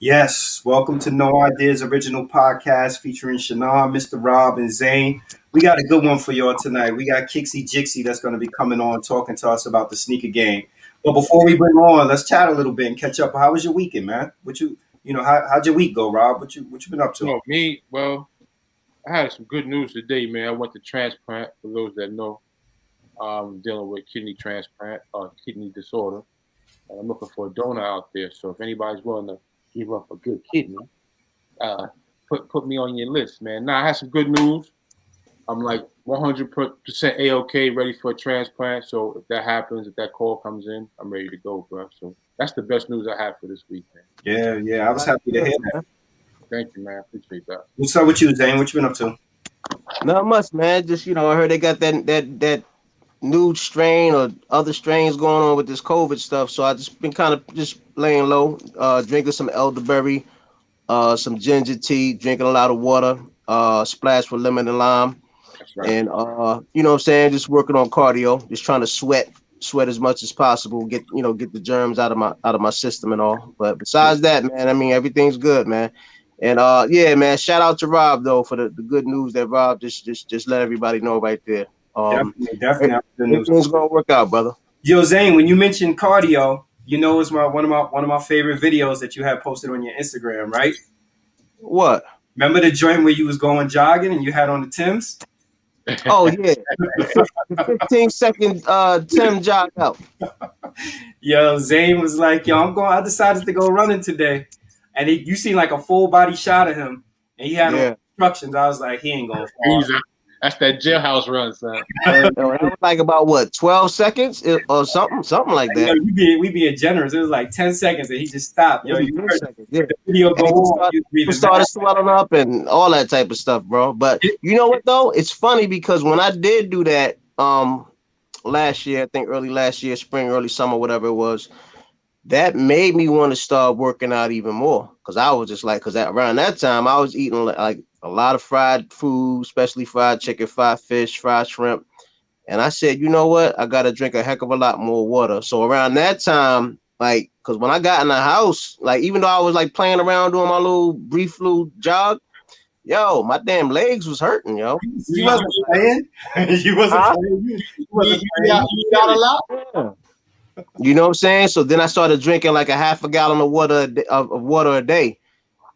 Yes, welcome to No Ideas Original Podcast featuring Shannon, Mr. Rob, and Zane. We got a good one for y'all tonight. We got Kixie Jixie that's going to be coming on talking to us about the sneaker game. But before we bring her on, let's chat a little bit and catch up. How was your weekend, man? How'd your week go, Rob? What you been up to? I had some good news today, man. I went to transplant. For those that know, I'm dealing with kidney transplant, kidney disorder. And I'm looking for a donor out there. So if anybody's willing to give up a good kidney, put me on your list, man. Now I had some good news. I'm like 100% A-OK, ready for a transplant. So if that happens, if that call comes in, I'm ready to go, bro. So that's the best news I have for this week, man. Yeah, I was happy to hear that. Thank you, man. Appreciate that. What's up with you, Zane? What you been up to? Not much, man. Just I heard they got that new strain or other strains going on with this COVID stuff. So I just been kind of just laying low, drinking some elderberry, some ginger tea, drinking a lot of water, splash with lemon and lime. That's right. And you know what I'm saying, just working on cardio, just trying to sweat as much as possible, get the germs out of my system and all. But besides that, man, I mean everything's good, man. And yeah, man, shout out to Rob though for the good news that Rob just let everybody know right there. Definitely. Everything's gonna work out, brother. Yo, Zane, when you mentioned cardio, it's one of my favorite videos that you had posted on your Instagram, right? What? Remember the joint where you was going jogging and you had on the Timbs? Oh yeah, the 15-second Tim jog out. Yo, Zane was like, I decided to go running today. And you seen like a full body shot of him, and he had no instructions. I was like, he ain't going far. That's that jailhouse run, son. That was like about what, 12 seconds or something like that. We being generous. It was like 10 seconds, and he just stopped. Yo, you heard the video go on. You started swelling up and all that type of stuff, bro. But you know what though? It's funny because when I did do that last year, I think early last year, spring, early summer, whatever it was. That made me want to start working out even more because I was just like, around that time I was eating like a lot of fried food, especially fried chicken, fried fish, fried shrimp. And I said, you know what? I got to drink a heck of a lot more water. So around that time, like, because when I got in the house, like, even though I was like playing around doing my brief little jog, yo, my damn legs was hurting, yo. You wasn't playing? You wasn't playing? You got a lot? Yeah. You know what I'm saying? So then I started drinking like a half a gallon of water a day.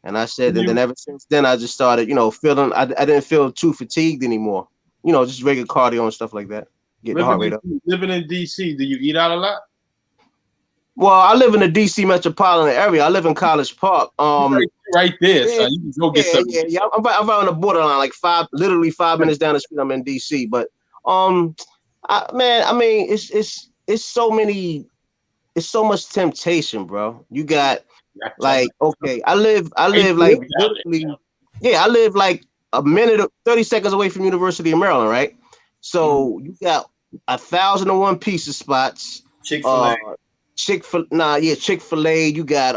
And I said, and then ever since then, I just started, feeling, I didn't feel too fatigued anymore. Just regular cardio and stuff like that. Get the heart rate up. Living in D.C., do you eat out a lot? Well, I live in the D.C. metropolitan area. I live in College Park. Right there, so you can go get something. Yeah. I'm right on the borderline, like literally 5 minutes down the street. I'm in D.C. But, it's so much temptation, bro. You got like, okay, I live like literally, I live like a minute, 30 seconds away from University of Maryland, right? So you got 1,001 pizza spots. Chick-fil-A. Chick-fil-A. You got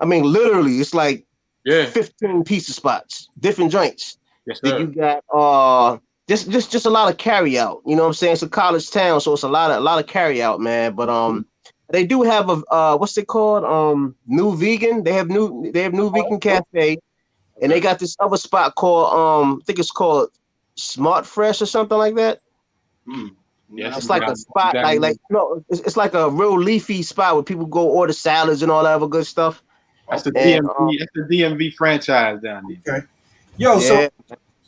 literally it's like 15 pizza spots, different joints. Yes, sir. Then you got just a lot of carry out. You know what I'm saying? It's a college town, so it's a lot of carry out, man. But they do have a what's it called? New Vegan. They have new Vegan Cafe, and they got this other spot called I think it's called Smart Fresh or something like that. Yes, it's like a spot it's like a real leafy spot where people go order salads and all that other good stuff. That's the DMV. That's the DMV franchise down there. Okay. Yo,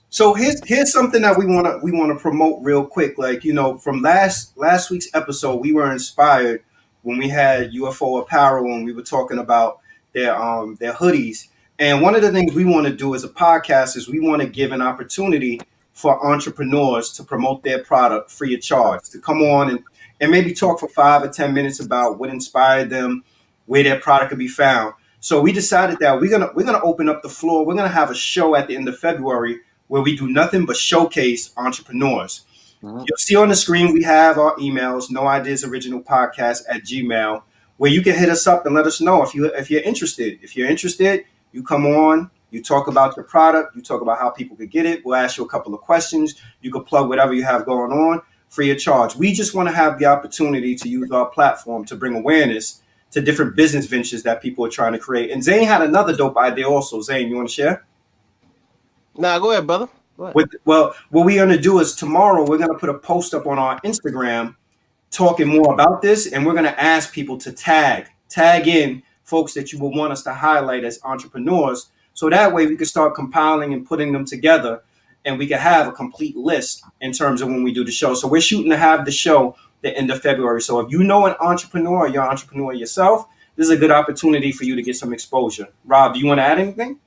So here's something that we want to promote real quick. Like, from last week's episode, we were inspired when we had UFO Apparel and we were talking about their hoodies. And one of the things we want to do as a podcast is we want to give an opportunity for entrepreneurs to promote their product free of charge, to come on and maybe talk for 5 or 10 minutes about what inspired them, where their product could be found. So we decided that we're gonna open up the floor. We're gonna have a show at the end of February where we do nothing but showcase entrepreneurs. Mm-hmm. You'll see on the screen, we have our emails, noideasoriginalpodcast@gmail.com, where you can hit us up and let us know if you're interested. If you're interested, you come on, you talk about your product, you talk about how people could get it. We'll ask you a couple of questions. You can plug whatever you have going on free of charge. We just want to have the opportunity to use our platform to bring awareness to different business ventures that people are trying to create. And Zane had another dope idea also. Zane, you want to share? Nah, go ahead, brother. Go ahead. Well, what we're going to do is tomorrow we're going to put a post up on our Instagram talking more about this, and we're going to ask people to tag in folks that you would want us to highlight as entrepreneurs, so that way we can start compiling and putting them together, and we can have a complete list in terms of when we do the show. So we're shooting to have the show the end of February. So if you know an entrepreneur, or you're an entrepreneur yourself, this is a good opportunity for you to get some exposure. Rob, do you want to add anything?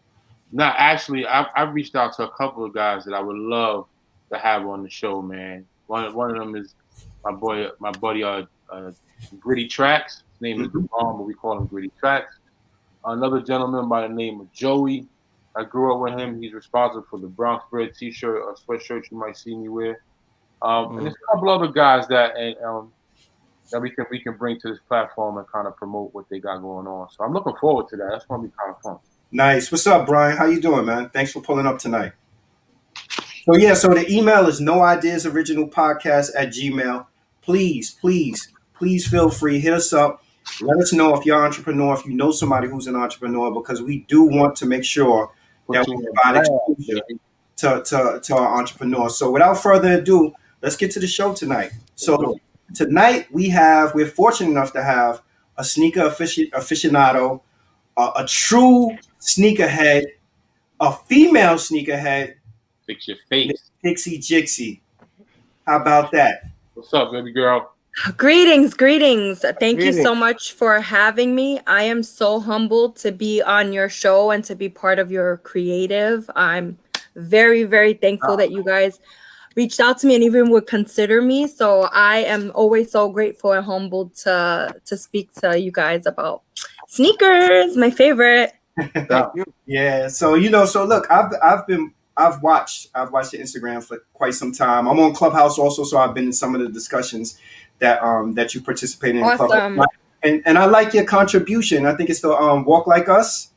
No, actually, I've reached out to a couple of guys that I would love to have on the show, man. One of them is my buddy, Gritty Tracks. His name is Devon, but we call him Gritty Tracks. Another gentleman by the name of Joey. I grew up with him. He's responsible for the Bronx Bread T-shirt or sweatshirt you might see me wear. And there's a couple other guys that we can bring to this platform and kind of promote what they got going on. So I'm looking forward to that. That's going to be kind of fun. Nice. What's up, Brian? How you doing, man? Thanks for pulling up tonight. So the email is noideasoriginalpodcast@gmail.com. Please feel free. Hit us up. Let us know if you're an entrepreneur, if you know somebody who's an entrepreneur, because we do want to make sure that we provide exposure to our entrepreneurs. So without further ado, let's get to the show tonight. So tonight we're fortunate enough to have a sneaker aficionado, a true sneakerhead, a female sneakerhead. Fix your face. Kixie Jixie. How about that? What's up, baby girl? Greetings. Thank you so much for having me. I am so humbled to be on your show and to be part of your creative. I'm very, very thankful that you guys reached out to me and even would consider me. So I am always so grateful and humbled to speak to you guys about sneakers, my favorite. Yeah. So look, I've watched your Instagram for quite some time. I'm on Clubhouse also, so I've been in some of the discussions that you participate in. Awesome. And I like your contribution. I think it's the Walk Like Us.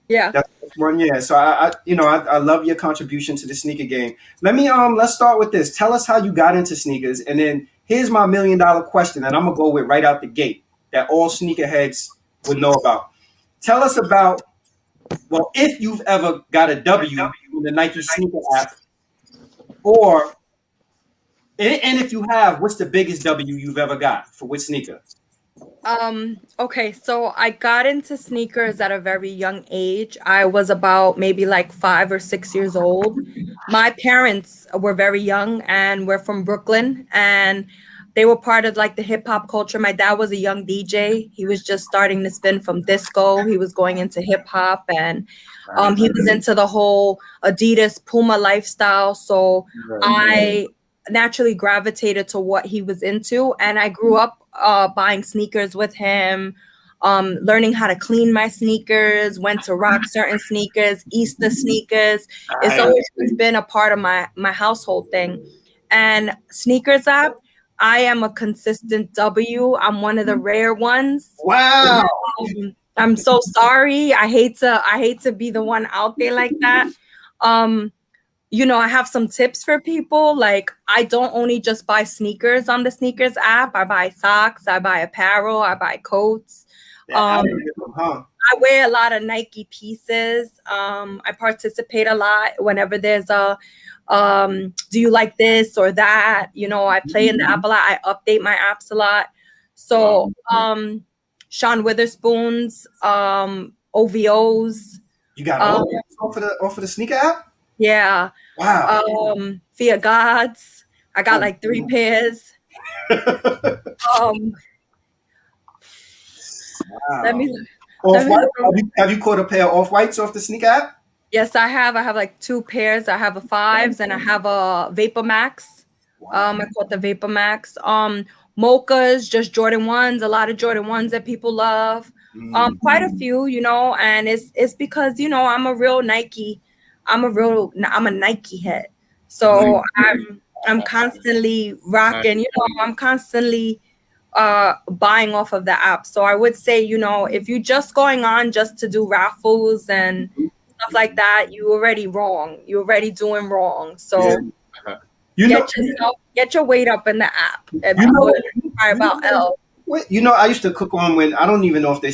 Yeah. That's one. Yeah. So I love your contribution to the sneaker game. Let's start with this. Tell us how you got into sneakers, and then here's my $1 million question that I'm gonna go with right out the gate that all sneakerheads would know about. Tell us about, well, if you've ever got a W in the Nike sneaker app, and if you have, what's the biggest W you've ever got for which sneaker? Okay, so I got into sneakers at a very young age. I was about maybe like 5 or 6 years old. My parents were very young and we're from Brooklyn, and they were part of like the hip hop culture. My dad was a young DJ. He was just starting to spin from disco. He was going into hip hop, and he was into the whole Adidas Puma lifestyle. So I naturally gravitated to what he was into, and I grew up buying sneakers with him, learning how to clean my sneakers, went to rock certain sneakers, Easter sneakers. It's always been a part of my household thing. And sneakers app, I am a consistent W. I'm one of the rare ones. Wow. I'm so sorry. I hate to be the one out there like that. I have some tips for people. Like, I don't only just buy sneakers on the sneakers app. I buy socks, I buy apparel, I buy coats. I wear a lot of Nike pieces. I participate a lot whenever there's a do you like this or that? I play in the app a lot. I update my apps a lot. So Sean Witherspoon's OVOs. You got off of the sneaker app? Yeah. Wow. Fear Gods. I got like 3 pairs. Wow. Have you caught a pair of Off-Whites off the sneaker app? Yes, I have. I have like 2 pairs. I have a 5s and I have a Vapor Max. Wow. I caught the Vapor Max. Mochas, just Jordan 1s. A lot of Jordan 1s that people love. Quite a few, and it's because I'm a real Nike. I'm a Nike head. So I'm constantly rocking, I'm constantly buying off of the app. So I would say, if you're just going on just to do raffles and stuff like that, you're already wrong. You're already doing wrong. So Yeah. get your weight up in the app. About L. You know, I used to cook on when I don't even know if they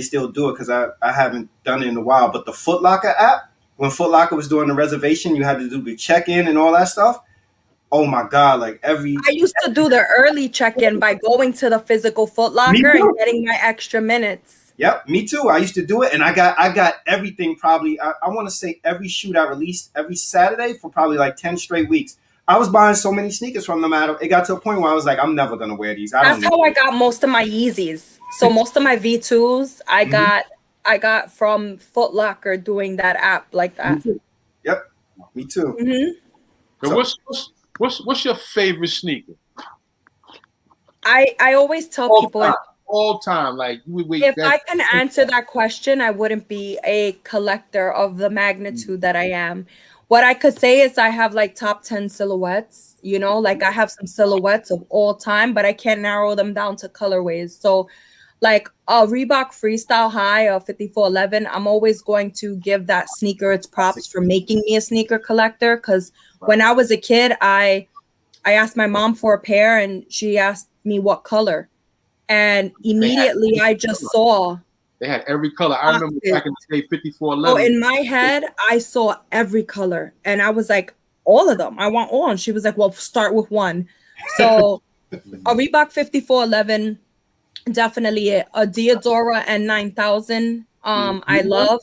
still do it because I haven't done it in a while. But the Foot Locker app, when Foot Locker was doing the reservation, you had to do the check-in and all that stuff. Oh my God! Like I used to do the early check-in by going to the physical Foot Me Locker and too. getting my extra minutes. Yep, me too. I used to do it, and I got everything. Probably I want to say every shoot I released every Saturday for probably like 10 straight weeks. I was buying so many sneakers from them. It got to a point where I was like, I'm never gonna wear these. I don't That's need. how I got most of my Yeezys. So most of my V2s I got from Foot Locker doing that app like Me that. too. Yep, me too. Mm-hmm. So what's your favorite sneaker? I always tell people All time, like wait. If I can answer that question, I wouldn't be a collector of the magnitude that I am. What I could say is I have like top 10 silhouettes, like I have some silhouettes of all time, but I can't narrow them down to colorways. So like a Reebok Freestyle High of 5411, I'm always going to give that sneaker its props for making me a sneaker collector. Because when I was a kid, I asked my mom for a pair and she asked me what color. And immediately I just saw. They had every color. I remember back in the day, 5411. So in my head, I saw every color. And I was like, all of them. I want all. And she was like, well, start with one. So a Reebok 5411, definitely it. A Diodora and 9000. I love.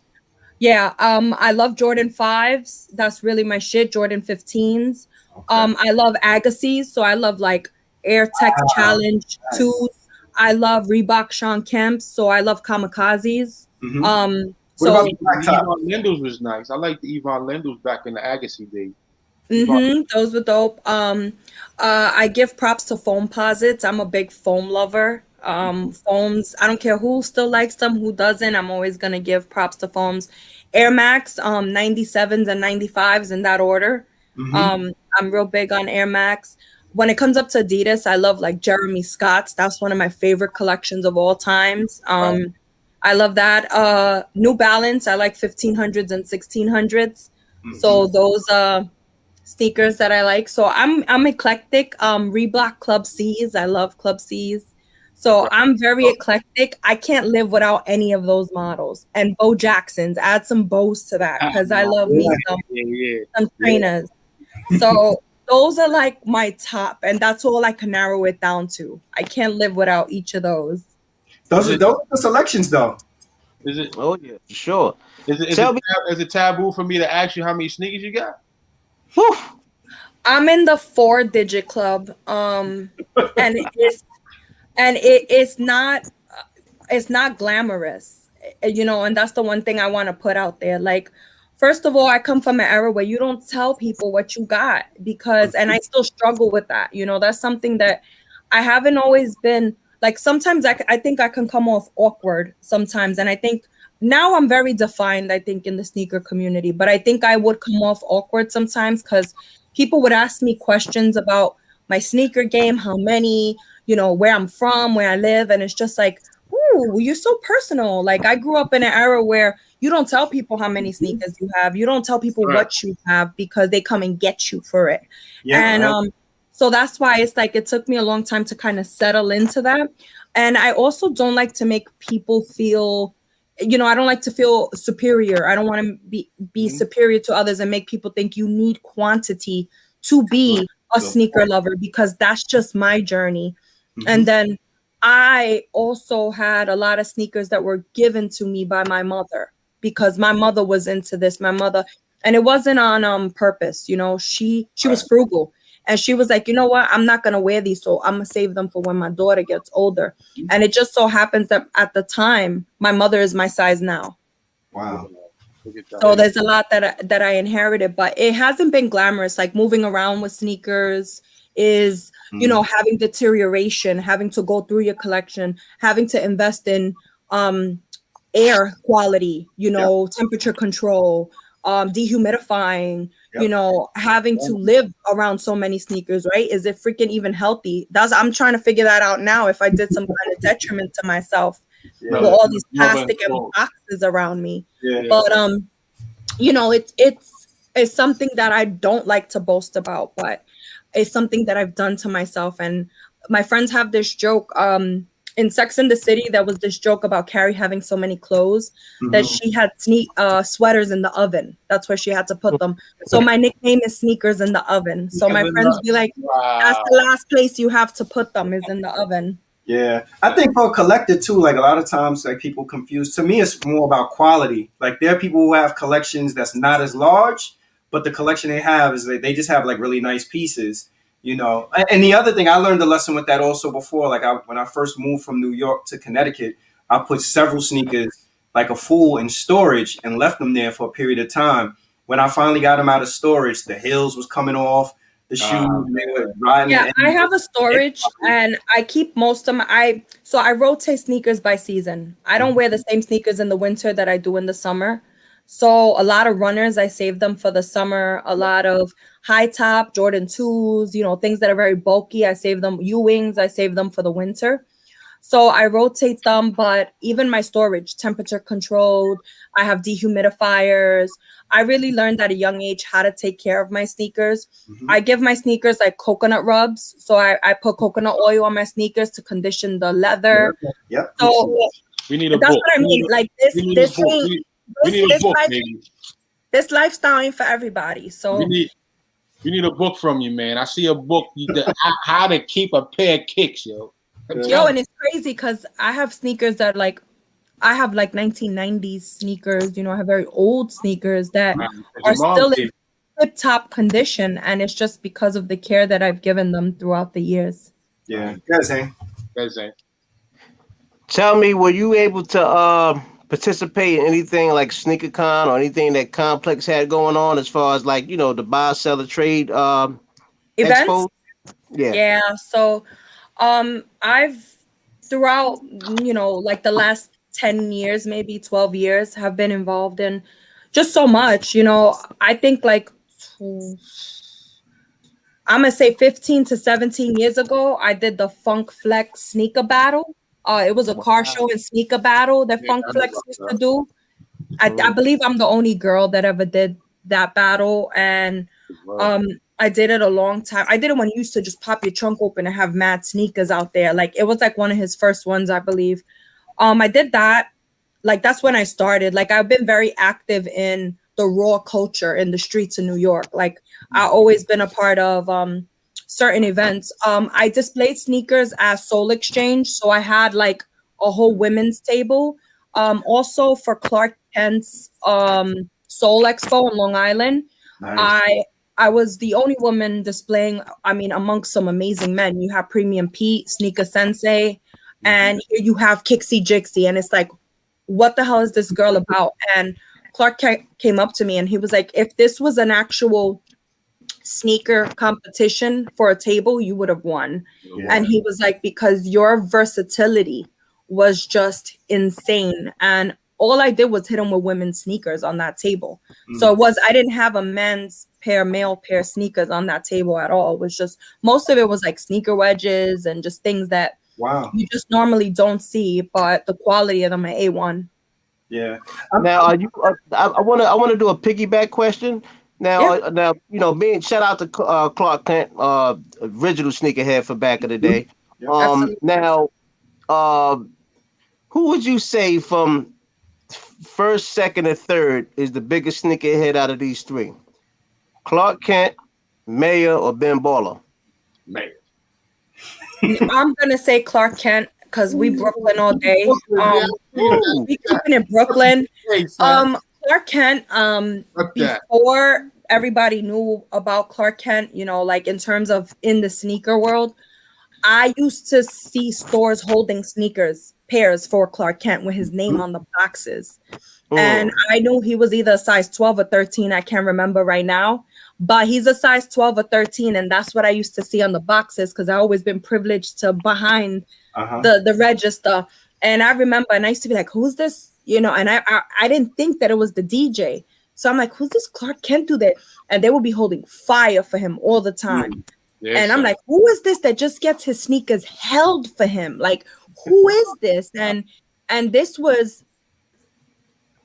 Yeah. I love Jordan 5s. That's really my shit. Jordan 15s. Okay. I love Agassiz. So I love like Air Tech Challenge 2s. I love Reebok Sean Kemp's, so I love Kamikazes. What about Yvonne Lendel's was nice. I like the Yvonne Lendel's back in the Agassi days. Those were dope. I give props to foam posits. I'm a big foam lover. Foams, I don't care who still likes them, who doesn't. I'm always gonna give props to foams. Air Max, 97s and 95s in that order. I'm real big on Air Max. When it comes up to Adidas, I love like Jeremy Scott's. That's one of my favorite collections of all times. I love that. New Balance, I like 1500s and 1600s. So those sneakers that I like. So I'm eclectic. Reebok Club C's, I love Club C's. So I'm very eclectic. I can't live without any of those models. And Bo Jackson's, add some bows to that because I love me some trainers. So those are like my top, and that's all I can narrow it down to. I can't live without each of those. Those are the selections, though. Is it? Oh yeah, for sure. Is it taboo for me to ask you how many sneakers you got? Whew. I'm in the 4-digit club, and it's not glamorous, and that's the one thing I want to put out there. Like, first of all, I come from an era where you don't tell people what you got and I still struggle with that. That's something that I haven't always been like. Sometimes I think I can come off awkward sometimes. And I think now I'm very defined, I think, in the sneaker community, but I think I would come off awkward sometimes because people would ask me questions about my sneaker game, how many, where I'm from, where I live. And it's just like, ooh, you're so personal. Like I grew up in an era where you don't tell people how many sneakers you have. You don't tell people what you have because they come and get you for it. Yeah, and so that's why it's like it took me a long time to kind of settle into that. And I also don't like to make people feel, I don't like to feel superior. I don't want to be superior to others and make people think you need quantity to be a sneaker lover because that's just my journey. And then I also had a lot of sneakers that were given to me by my mother because my mother was into this. My mother, and it wasn't on purpose. She was frugal, and she was like, you know what? I'm not gonna wear these, so I'm gonna save them for when my daughter gets older. And it just so happens that at the time, my mother is my size now. Wow. So there's a lot that I inherited, but it hasn't been glamorous. Like moving around with sneakers is, having deterioration, having to go through your collection, having to invest in air quality, temperature control, dehumidifying, having to live around so many sneakers, right? Is it freaking even healthy? I'm trying to figure that out now if I did some kind of detriment to myself with all these plastic and boxes around me. But it's something that I don't like to boast about, but it's something that I've done to myself. And my friends have this joke. in Sex and the City, there was this joke about Carrie having so many clothes that she had sweaters in the oven. That's where she had to put them. So my nickname is Sneakers in the Oven. So my friends be like, that's the last place you have to put them is in the oven. Yeah, I think for a collector too, like a lot of times, like people confuse. To me, it's more about quality. Like there are people who have collections that's not as large, but the collection they have is they just have like really nice pieces, you know. And the other thing, I learned a lesson with that also before. Like when I first moved from New York to Connecticut, I put several sneakers like a fool in storage and left them there for a period of time. When I finally got them out of storage, the heels was coming off. The shoes, they were riding. Yeah, I have a storage and I keep most of my, so I rotate sneakers by season. I don't wear the same sneakers in the winter that I do in the summer. So a lot of runners, I save them for the summer. A lot of high top Jordan 2s, you know, things that are very bulky, I save them. U-wings, I save them for the winter. So I rotate them, but even my storage, temperature controlled. I have dehumidifiers. I really learned at a young age how to take care of my sneakers. I give my sneakers like coconut rubs. So I put coconut oil on my sneakers to condition the leather. Yep. So we need a that's book. what I mean. Like this lifestyle ain't for everybody. So we need a book from you, man. I see a book, how to keep a pair of kicks, yo. Yo, and it's crazy because I have sneakers that I have like 1990s sneakers, you know, I have very old sneakers that are still in tip-top condition, and it's just because of the care that I've given them throughout the years. Yeah. That's it. Tell me, were you able to participate in anything like SneakerCon or anything that Complex had going on as far as like, you know, the buy, sell, the trade events? Expo? Yeah. So I've throughout, you know, like the last 10 years, maybe 12 years, have been involved in just so much, you know. I think like I'm gonna say 15 to 17 years ago, I did the Funk Flex sneaker battle. It was a car show and sneaker battle that Funk Flex used to do. I believe I'm the only girl that ever did that battle, and I did it a long time. I did it when you used to just pop your trunk open and have mad sneakers out there. Like it was like one of his first ones, I believe. I did that. Like that's when I started. Like I've been very active in the raw culture in the streets of New York. Like I've always been a part of certain events. I displayed sneakers at Soul Exchange, so I had like a whole women's table. Also for Clark Kent's Soul Expo in Long Island. Nice. I was the only woman displaying, I mean, amongst some amazing men. You have Premium Pete, Sneaker Sensei, and here you have Kixie Jixie. And it's like, what the hell is this girl about? And Clark came up to me and he was like, if this was an actual sneaker competition for a table, you would have won. Yeah. And he was like, because your versatility was just insane. And all I did was hit him with women's sneakers on that table. So I didn't have a male pair sneakers on that table at all. It was just, most of it was like sneaker wedges and just things that you just normally don't see, but the quality of them are A1. Yeah. Now, are you? I want to do a piggyback question. Now, you know, shout out to Clark Kent, original sneakerhead for back of the day. Now, who would you say from first, second, and third is the biggest sneakerhead out of these three? Clark Kent, Mayor, or Ben Baller? Mayor. I'm gonna say Clark Kent because we Brooklyn all day. We keeping in Brooklyn. Clark Kent. Before everybody knew about Clark Kent, you know, like in terms of in the sneaker world, I used to see stores holding pairs for Clark Kent with his name on the boxes. And I knew he was either a size 12 or 13. I can't remember right now, but he's a size 12 or 13. And that's what I used to see on the boxes because I've always been privileged to behind the register. And I remember, and I used to be like, who's this? You know, and I didn't think that it was the DJ. So I'm like, who's this Clark Kent do that? And they would be holding fire for him all the time. Yes, and I'm like, who is this that just gets his sneakers held for him? Like, who is this? And this was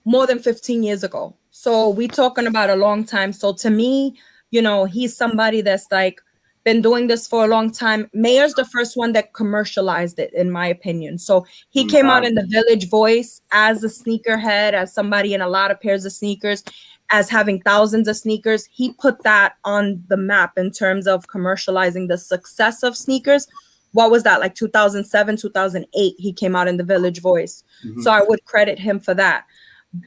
more than 15 years ago. So we talking about a long time. So to me, you know, he's somebody that's like, been doing this for a long time. Mayer's the first one that commercialized it, in my opinion. So he came out in the Village Voice as a sneakerhead, as somebody in a lot of pairs of sneakers, as having thousands of sneakers. He put that on the map in terms of commercializing the success of sneakers. What was that, like 2007, 2008? He came out in the Village Voice. So I would credit him for that.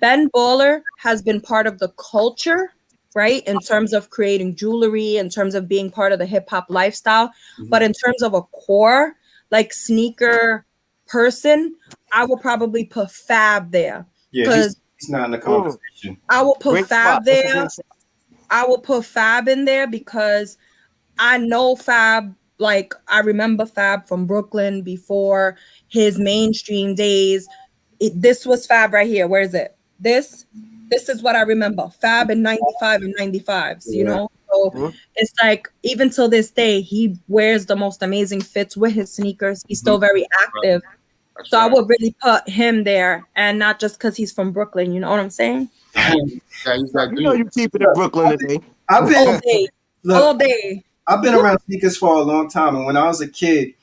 Ben Baller has been part of the culture, right? In terms of creating jewelry, in terms of being part of the hip hop lifestyle. But in terms of a core, like sneaker person, I will probably put Fab there. Yeah, he's not in the conversation. I will put Fab there. I will put Fab in there because I know Fab. Like, I remember Fab from Brooklyn before his mainstream days. This was Fab right here. Where is it? This is what I remember. Fab in 95 and 95s, you know? So it's like, even till this day, he wears the most amazing fits with his sneakers. He's still very active. Right. So I would really put him there, and not just because he's from Brooklyn. You know what I'm saying? Yeah, you know you keep it in Brooklyn today. I've been all day. All day. I've been around sneakers for a long time, and when I was a kid,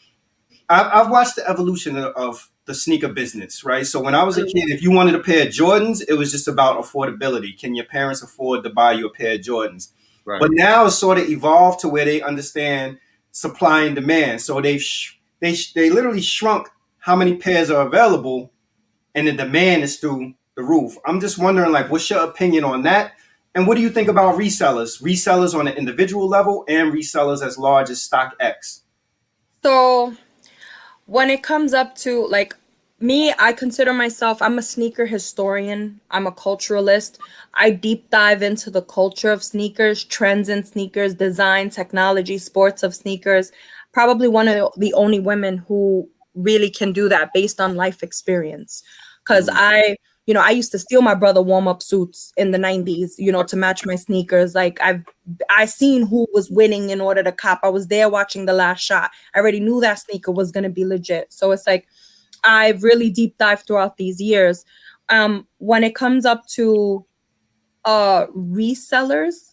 I've watched the evolution of the sneaker business, right? So when I was a kid, if you wanted a pair of Jordans, it was just about affordability. Can your parents afford to buy you a pair of Jordans? Right. But now it's sort of evolved to where they understand supply and demand. So they literally shrunk how many pairs are available, and the demand is through the roof. I'm just wondering, like, what's your opinion on that? And what do you think about resellers? Resellers on an individual level and resellers as large as StockX? So when it comes up to, like, me, I consider myself, I'm a sneaker historian. I'm a culturalist. I deep dive into the culture of sneakers, trends in sneakers, design, technology, sports of sneakers. Probably one of the only women who really can do that based on life experience. Because I used to steal my brother warm-up suits in the 90s, to match my sneakers. Like, I seen who was winning in order to cop. I was there watching The Last Shot. I already knew that sneaker was going to be legit. So it's like, I've really deep dived throughout these years. When it comes up to resellers,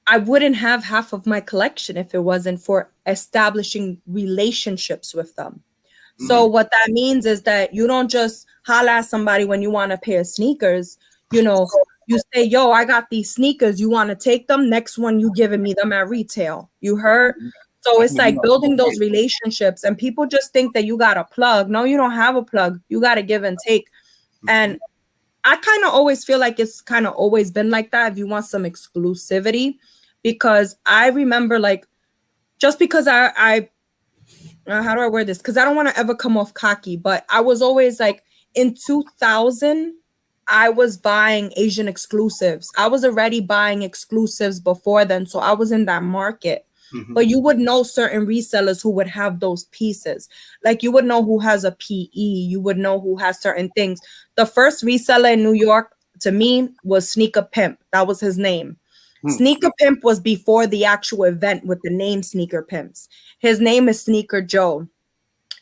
I wouldn't have half of my collection if it wasn't for establishing relationships with them. So what that means is that you don't just holla at somebody when you want a pair of sneakers. You say, yo, I got these sneakers. You want to take them? Next one, you giving me them at retail. You heard? So it's like building those relationships, and people just think that you got a plug. No, you don't have a plug. You got to give and take. And I kind of always feel like it's kind of always been like that if you want some exclusivity, because I remember, like, just because I how do I word this? Because I don't want to ever come off cocky, but I was always like, in 2000, I was buying Asian exclusives. I was already buying exclusives before then. So I was in that market. But you would know certain resellers who would have those pieces. Like, you would know who has a PE. You would know who has certain things. The first reseller in New York, to me, was Sneaker Pimp. That was his name. Sneaker Pimp was before the actual event with the name Sneaker Pimps. His name is Sneaker Joe.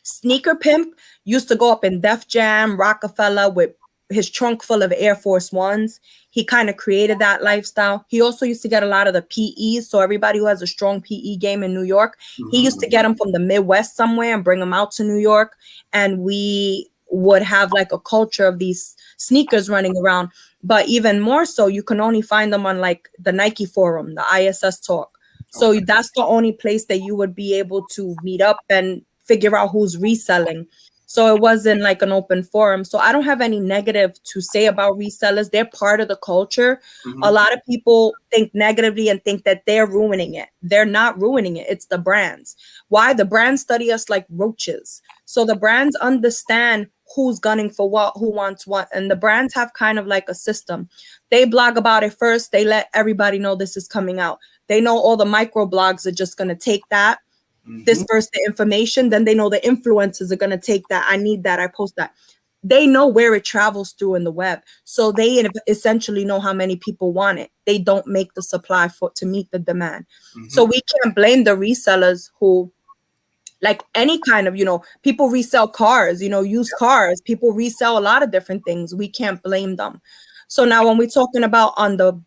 Sneaker Pimp used to go up in Def Jam, Rockefeller with his trunk full of Air Force Ones. He kind of created that lifestyle. He also used to get a lot of the PEs. So everybody who has a strong PE game in New York, he used to get them from the Midwest somewhere and bring them out to New York. And we would have like a culture of these sneakers running around. But even more so, you can only find them on like the Nike forum, the ISS talk. So that's the only place that you would be able to meet up and figure out who's reselling. So it wasn't like an open forum. So I don't have any negative to say about resellers. They're part of the culture. A lot of people think negatively and think that they're ruining it. They're not ruining it. It's the brands. Why? The brands study us like roaches. So the brands understand who's gunning for what, who wants what. And the brands have kind of like a system. They blog about it first. They let everybody know this is coming out. They know all the micro blogs are just going to take that, disperse the information. Then they know the influencers are going to take that. I need that. I post that. They know where it travels through in the web. So they essentially know how many people want it. They don't make the supply to meet the demand. So we can't blame the resellers who, like any kind of, people resell cars, used cars. People resell a lot of different things. We can't blame them. So now when we're talking about on the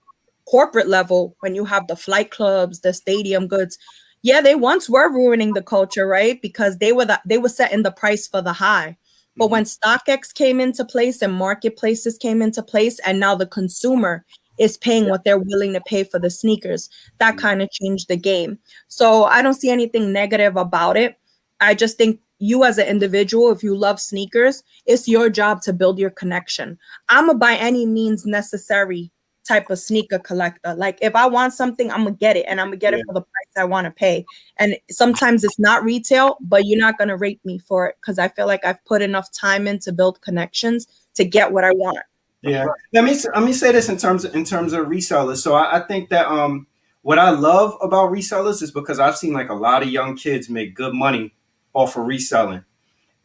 corporate level, when you have the flight clubs, the stadium goods, yeah, they once were ruining the culture, right? Because they were setting the price for the high. But when StockX came into place and marketplaces came into place, and now the consumer is paying what they're willing to pay for the sneakers, that kind of changed the game. So I don't see anything negative about it. I just think you as an individual, if you love sneakers, it's your job to build your connection. I'm a by any means necessary type of sneaker collector. Like if I want something, I'm gonna get it, and I'm gonna get it for the price I want to pay. And sometimes it's not retail, but you're not gonna rate me for it because I feel like I've put enough time in to build connections to get what I want. Yeah. Let me say this in terms of resellers. So I think that what I love about resellers is because I've seen like a lot of young kids make good money off of reselling.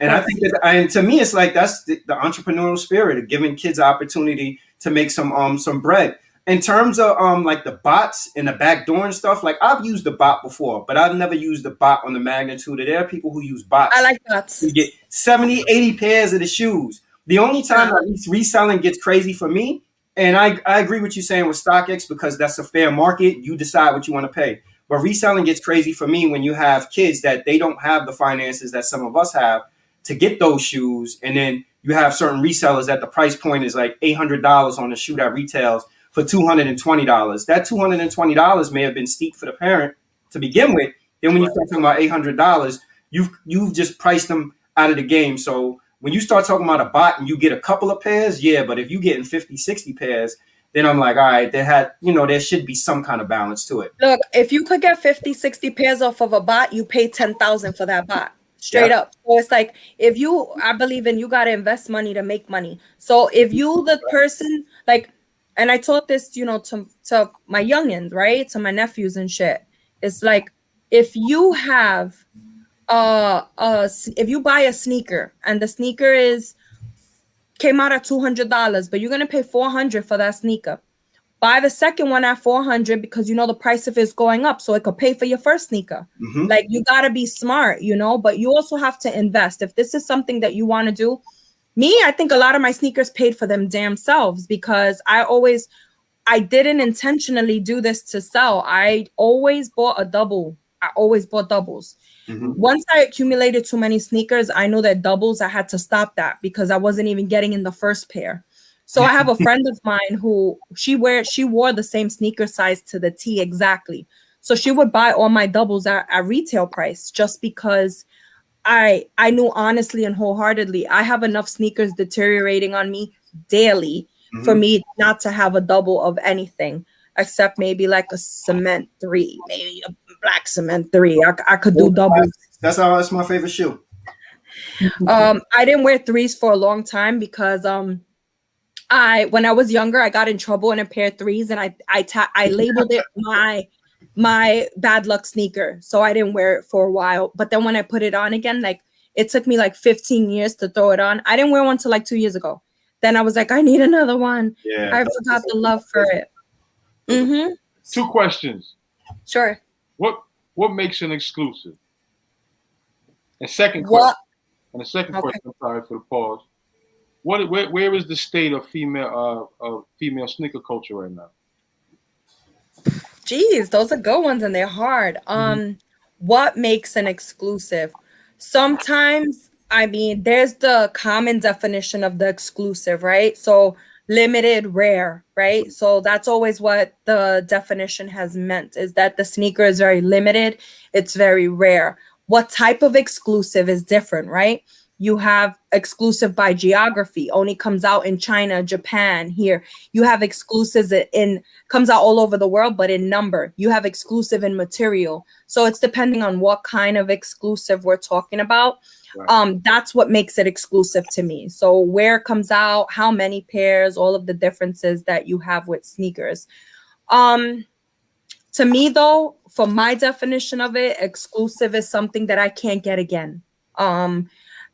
And I think that, and to me, it's like that's the entrepreneurial spirit of giving kids the opportunity to make some bread. In terms of like the bots and the backdoor and stuff, like I've used the bot before, but I've never used the bot on the magnitude of there are people who use bots. I like bots. You get 70, 80 pairs of the shoes. The only time that reselling gets crazy for me, and I agree with you saying with StockX because that's a fair market. You decide what you want to pay. But reselling gets crazy for me when you have kids that they don't have the finances that some of us have to get those shoes. And then you have certain resellers that the price point is like $800 on a shoe that retails for $220. That $220 may have been steep for the parent to begin with. Then when you start talking about $800, you've just priced them out of the game. So when you start talking about a bot and you get a couple of pairs, yeah, but if you're getting 50, 60 pairs, then I'm like, all right, there should be some kind of balance to it. Look, if you could get 50, 60 pairs off of a bot, you pay $10,000 for that bot. Straight up. So it's like, I believe in, you got to invest money to make money. So if you, the person, like, and I taught this, to my youngins, right? To my nephews and shit. It's like, if you have, if you buy a sneaker and the sneaker came out at $200, but you're going to pay $400 for that sneaker. Buy the second one at $400 because the price of it is going up, so it could pay for your first sneaker. Mm-hmm. Like you gotta be smart, but you also have to invest. If this is something that you want to do, I think a lot of my sneakers paid for them damn selves because I didn't intentionally do this to sell. I always bought a double. I always bought doubles. Mm-hmm. Once I accumulated too many sneakers, I knew that doubles, I had to stop that because I wasn't even getting in the first pair. So I have a friend of mine who she wore the same sneaker size to the T exactly. So she would buy all my doubles at retail price just because I knew honestly and wholeheartedly I have enough sneakers deteriorating on me daily for me not to have a double of anything except maybe like a cement 3, maybe a black cement 3. I could do doubles. That's my favorite shoe. I didn't wear 3s for a long time because when I was younger, I got in trouble in a pair of 3s, and I labeled it my bad luck sneaker, so I didn't wear it for a while. But then when I put it on again, like it took me like 15 years to throw it on. I didn't wear one till like 2 years ago. Then I was like, I need another one. Yeah, I forgot the love for it. Mm-hmm. 2 questions. Sure. What makes an exclusive? And second question. And the second question. I'm sorry for the pause. Where is the state of female sneaker culture right now? Geez, those are good ones and they're hard. What makes an exclusive? Sometimes, there's the common definition of the exclusive, right? So limited, rare, right? So that's always what the definition has meant, is that the sneaker is very limited, it's very rare. What type of exclusive is different, right? You have exclusive by geography, only comes out in China, Japan, here. You have exclusives comes out all over the world, but in number. You have exclusive in material. So it's depending on what kind of exclusive we're talking about. Right. That's what makes it exclusive to me. So where it comes out, how many pairs, all of the differences that you have with sneakers. To me, though, for my definition of it, exclusive is something that I can't get again.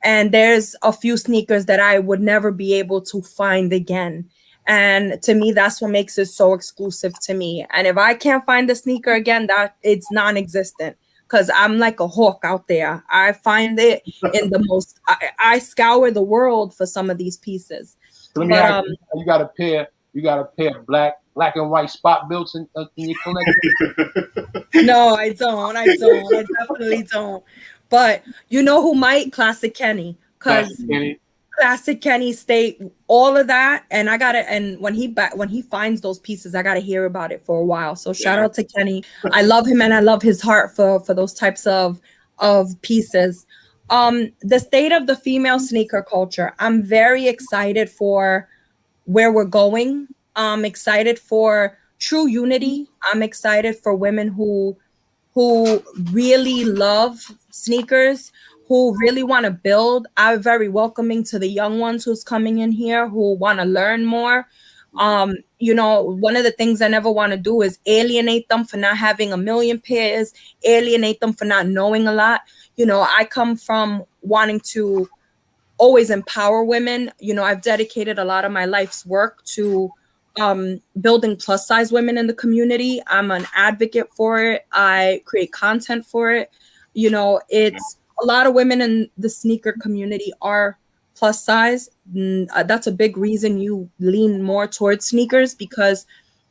And there's a few sneakers that I would never be able to find again. And to me, that's what makes it so exclusive to me. And if I can't find the sneaker again, that it's non-existent, because I'm like a hawk out there. I find it in the most, I scour the world for some of these pieces. So let me ask you got a pair You got a pair of black and white spot belts in your collection? No, I don't. I definitely don't. But you know who might? Classic Kenny. Because Classic Kenny State, all of that, and I gotta. And when he finds those pieces, I gotta hear about it for a while. So shout out to Kenny. I love him, and I love his heart for those types of pieces. The state of the female sneaker culture. I'm very excited for where we're going. I'm excited for true unity. I'm excited for women who really love sneakers, who really want to build. I'm very welcoming to the young ones who's coming in here who want to learn more. You know, one of the things I never want to do is alienate them for not having a million pairs, alienate them for not knowing a lot. You know, I come from wanting to always empower women. You know, I've dedicated a lot of my life's work to building plus size women in the community. I'm an advocate for it. I create content for it. You know, it's a lot of women in the sneaker community are plus size. That's a big reason you lean more towards sneakers, because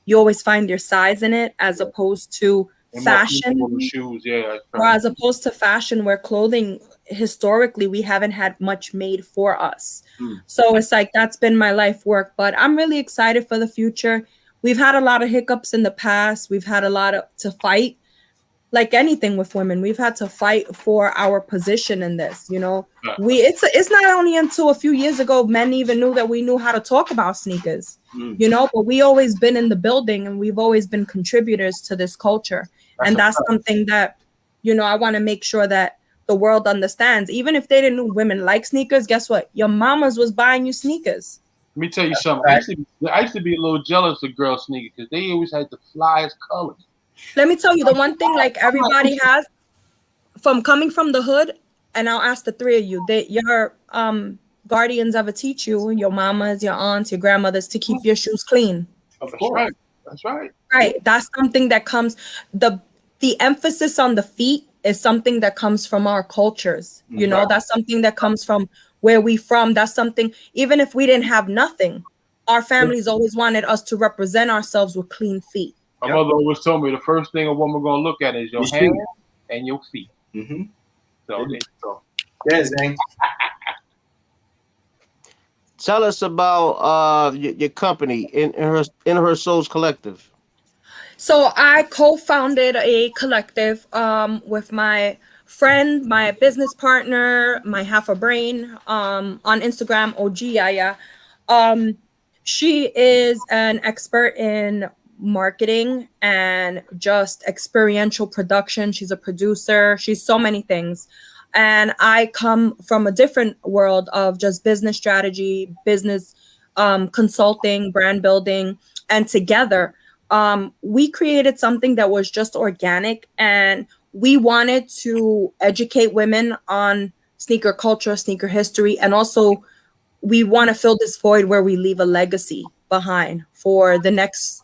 you always find your size in it, as opposed to fashion. Shoes, or as opposed to fashion, where clothing historically we haven't had much made for us. So it's like that's been my life work. But I'm really excited for the future. We've had a lot of hiccups in the past. We've had a lot to fight. Like anything with women, we've had to fight for our position in this. You know, it's not only until a few years ago men even knew that we knew how to talk about sneakers. You know, but we always been in the building, and we've always been contributors to this culture. And that's something that, you know, I want to make sure that the world understands. Even if they didn't know women like sneakers, guess what? Your mamas was buying you sneakers. Let me tell you something. I used to be a little jealous of girl sneakers because they always had the flyest colors. Let me tell you, the one thing like everybody has, from coming from the hood, and I'll ask the three of you, that your guardians ever teach you, your mamas, your aunts, your grandmothers, to keep your shoes clean. Of course. That's right. Right. That's something that comes, the emphasis on the feet is something that comes from our cultures. You know, that's something that comes from where we from. That's something, even if we didn't have nothing, our families always wanted us to represent ourselves with clean feet. My mother always told me the first thing a woman gonna look at is your hands and your feet. So. Yeah, Zane. Tell us about your company, in her Souls Collective. So I co-founded a collective with my friend, my business partner, my half a brain, on Instagram, OG Yaya. She is an expert in marketing and just experiential production. She's a producer. She's so many things. And I come from a different world of just business strategy, business consulting, brand building. And together, we created something that was just organic. And we wanted to educate women on sneaker culture, sneaker history. And also, we want to fill this void where we leave a legacy behind for the next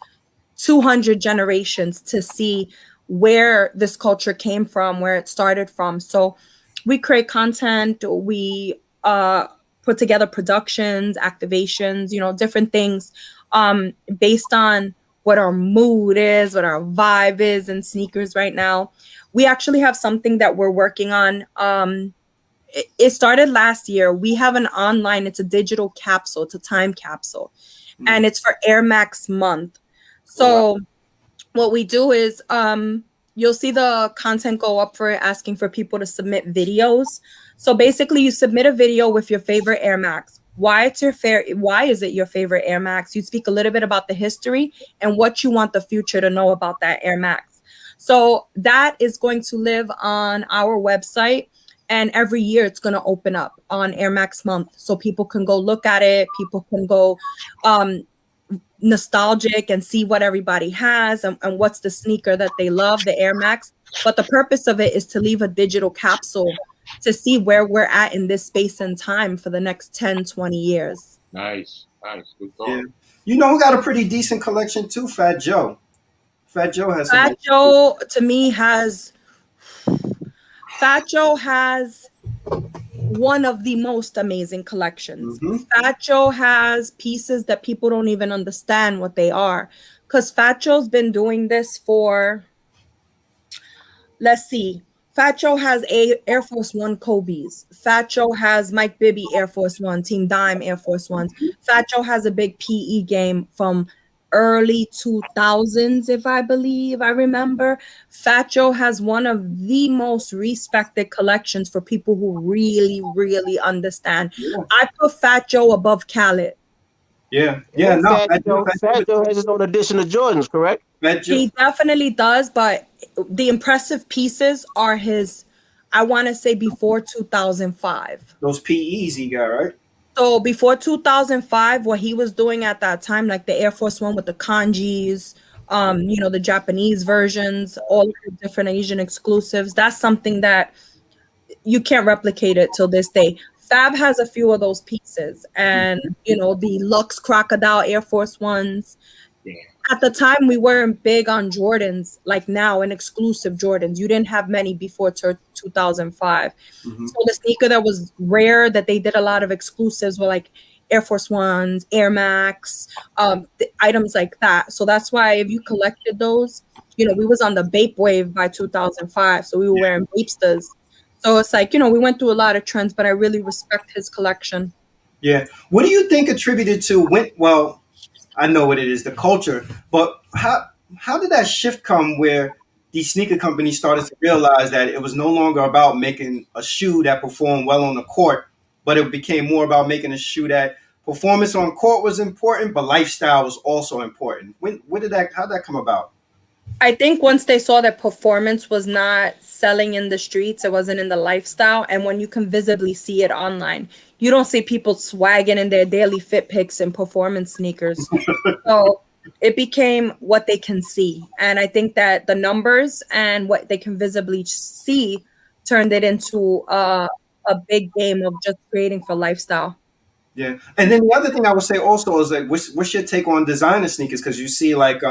200 generations to see where this culture came from, where it started from. So we create content, we put together productions, activations, you know, different things based on what our mood is, what our vibe is in sneakers right now. We actually have something that we're working on. It started last year. We have an online, it's a digital capsule, it's a time capsule, and it's for Air Max month. So what we do is you'll see the content go up for it, asking for people to submit videos. So basically you submit a video with your favorite Air Max. Why is it your favorite Air Max? You speak a little bit about the history and what you want the future to know about that Air Max. So that is going to live on our website. And every year it's going to open up on Air Max month. So people can go look at it. People can go nostalgic and see what everybody has and what's the sneaker that they love, the Air Max. But the purpose of it is to leave a digital capsule to see where we're at in this space and time for the next 10, 20 years. Nice. Good thought. Yeah. You know, we got a pretty decent collection too, Fat Joe. Fat Joe has Fat Joe, to me, Fat Joe has one of the most amazing collections. Mm-hmm. Fat Joe has pieces that people don't even understand what they are, because Fat Joe's been doing this for, let's see. Fat Joe has Air Force One Kobe's. Fat Joe has Mike Bibby Air Force One, Team Dime Air Force Ones. Fat Joe has a big PE game from early 2000s, if I remember. Fat Joe has one of the most respected collections for people who really, really understand. Yeah. I put Fat Joe above Khaled. Yeah. Yeah. And No, Fat Joe has his own edition of Jordans, correct? He definitely does, but the impressive pieces are his, I want to say before 2005. those PEs he got, right? So before 2005, what he was doing at that time, like the Air Force One with the kanjis, the Japanese versions, all of the different Asian exclusives, that's something that you can't replicate it till this day. Fab has a few of those pieces, and the Lux Crocodile Air Force Ones. Yeah. At the time, we weren't big on Jordans like now, and exclusive Jordans. You didn't have many before 2005. Mm-hmm. So the sneaker that was rare that they did a lot of exclusives were like Air Force Ones, Air Max, items like that. So that's why if you collected those, we was on the Bape wave by 2005. So we were wearing Bapesters. So it's like, we went through a lot of trends, but I really respect his collection. Yeah. What do you think attributed to well, I know what it is, the culture, but how did that shift come where these sneaker companies started to realize that it was no longer about making a shoe that performed well on the court, but it became more about making a shoe that performance on court was important, but lifestyle was also important. How'd that come about? I think once they saw that performance was not selling in the streets, it wasn't in the lifestyle. And when you can visibly see it online, you don't see people swagging in their daily fit pics and performance sneakers. So it became what they can see. And I think that the numbers and what they can visibly see turned it into a big game of just creating for lifestyle. Yeah. And then the other thing I would say also is like, what's your take on designer sneakers? Because you see, like,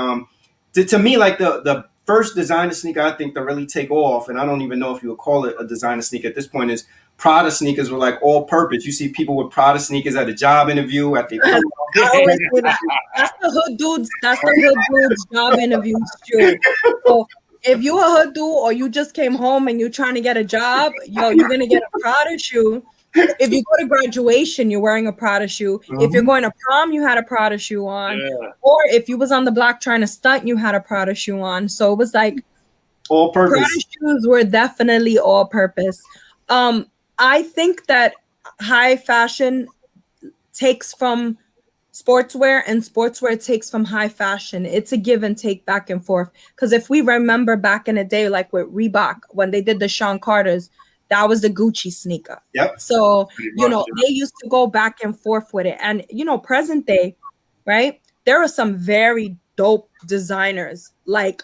to me, like the first designer sneaker I think to really take off, and I don't even know if you would call it a designer sneaker at this point, is Prada sneakers were like all purpose. You see people with Prada sneakers at a job interview, at their I always say that. That's the hood dudes. That's the hood dudes' job interviews too. So if you a hood dude or you just came home and you're trying to get a job, you're gonna get a Prada shoe. If you go to graduation, you're wearing a Prada shoe. Mm-hmm. If you're going to prom, you had a Prada shoe on. Yeah. Or if you was on the block trying to stunt, you had a Prada shoe on. So it was like all purpose. Prada shoes were definitely all purpose. I think that high fashion takes from sportswear and sportswear takes from high fashion. It's a give and take back and forth. Because if we remember back in the day, like with Reebok, when they did the Sean Carters, that was the Gucci sneaker. Yep. So, they used to go back and forth with it. And, present day, right? There are some very dope designers like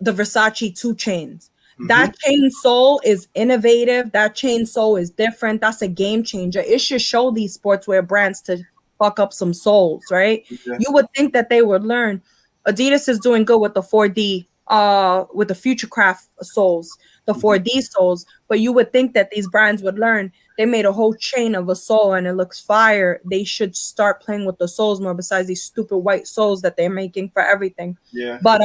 the Versace 2 Chains. Mm-hmm. That chain sole is innovative. That chain sole is different. That's a game changer. It should show these sportswear brands to fuck up some soles, right? Yeah. You would think that they would learn. Adidas is doing good with the 4D, with the Futurecraft soles, the 4D soles, but you would think that these brands would learn. They made a whole chain of a sole and it looks fire. They should start playing with the soles more besides these stupid white soles that they're making for everything. Yeah. But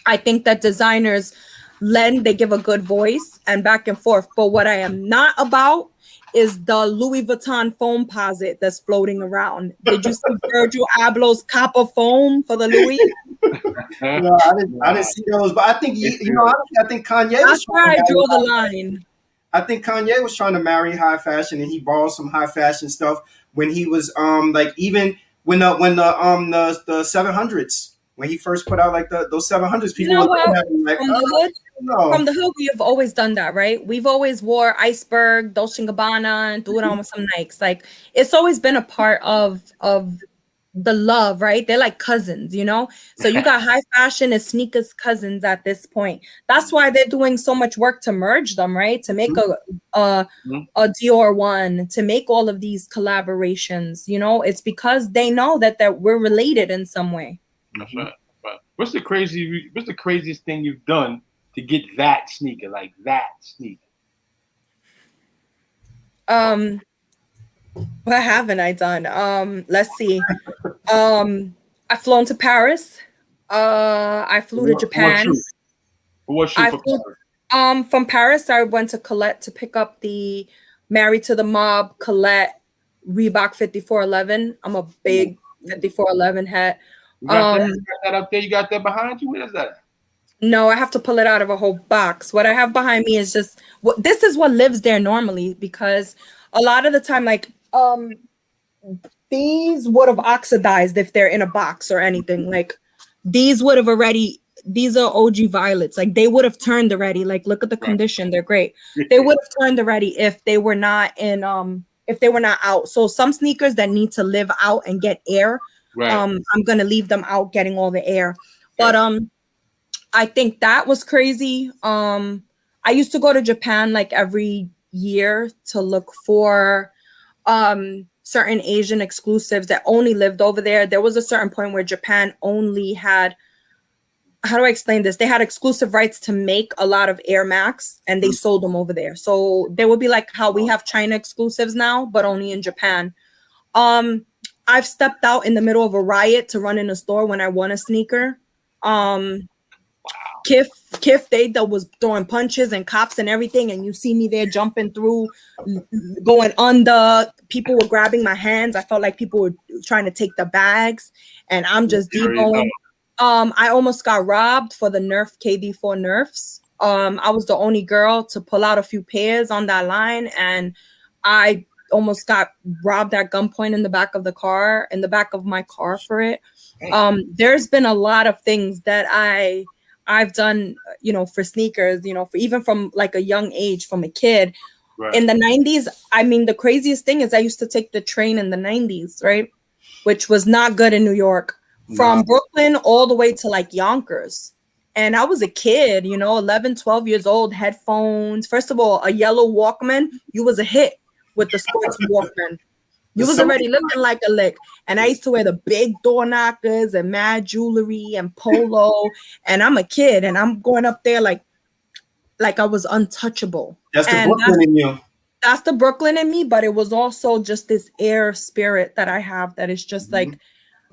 I think that designers they give a good voice and back and forth. But what I am not about is the Louis Vuitton foam posit that's floating around. Did you see Virgil Abloh's copper foam for the Louis? No, I didn't see those, but I think I think Kanye. That's where I draw the line. I think Kanye was trying to marry high fashion, and he borrowed some high fashion stuff when he was like even when the 700s. When he first put out like those 700s, people were like, from the hood, we have always done that, right? We've always wore Iceberg, Dolce & Gabbana, and threw it on with some Nikes. Like it's always been a part of the love, right? They're like cousins, So you got high fashion and sneakers cousins at this point. That's why they're doing so much work to merge them, right? To make a Dior one, to make all of these collaborations. It's because they know that we're related in some way. That's right. Right. What's the craziest thing you've done to get that sneaker, like that sneaker? What haven't I done? Let's see. I've flown to Paris. I flew to Japan. What shoe for Paris? From Paris, I went to Colette to pick up the Married to the Mob Colette Reebok 5411. I'm a big 5411 head. You got that up there? You got that behind you? What is that? No, I have to pull it out of a whole box. What I have behind me is just this is what lives there normally, because a lot of the time, like these would have oxidized if they're in a box or anything. Like these would have already. These are OG violets. Like they would have turned already. Like look at the condition. They're great. They would have turned already if they were not in if they were not out. So some sneakers that need to live out and get air, I'm gonna leave them out getting all the air. But I think that was crazy. I used to go to Japan like every year to look for certain Asian exclusives that only lived over there. There was a certain point where Japan only had, how do I explain this? They had exclusive rights to make a lot of Air Max and they sold them over there. So they would be like how we have China exclusives now, but only in Japan. I've stepped out in the middle of a riot to run in a store when I want a sneaker. Kif, they was throwing punches and cops and everything, and you see me there jumping through, going under. People were grabbing my hands. I felt like people were trying to take the bags, and I'm just deep-going. I almost got robbed for the Nerf KD4 Nerfs. I was the only girl to pull out a few pairs on that line, and I almost got robbed at gunpoint in the back of my car for it. There's been a lot of things that I've done, for sneakers, for even from like a young age, from a kid. In the 90s. I mean, the craziest thing is I used to take the train in the 90s, right? Which was not good in New York. From Brooklyn all the way to like Yonkers. And I was a kid, 11, 12 years old, headphones. First of all, a yellow Walkman, you was a hit with the sports Walkman. You was already looking like a lick. And I used to wear the big door knockers and mad jewelry and polo. And I'm a kid and I'm going up there like I was untouchable. That's the Brooklyn in you. That's the Brooklyn in me, but it was also just this air spirit that I have that is just like,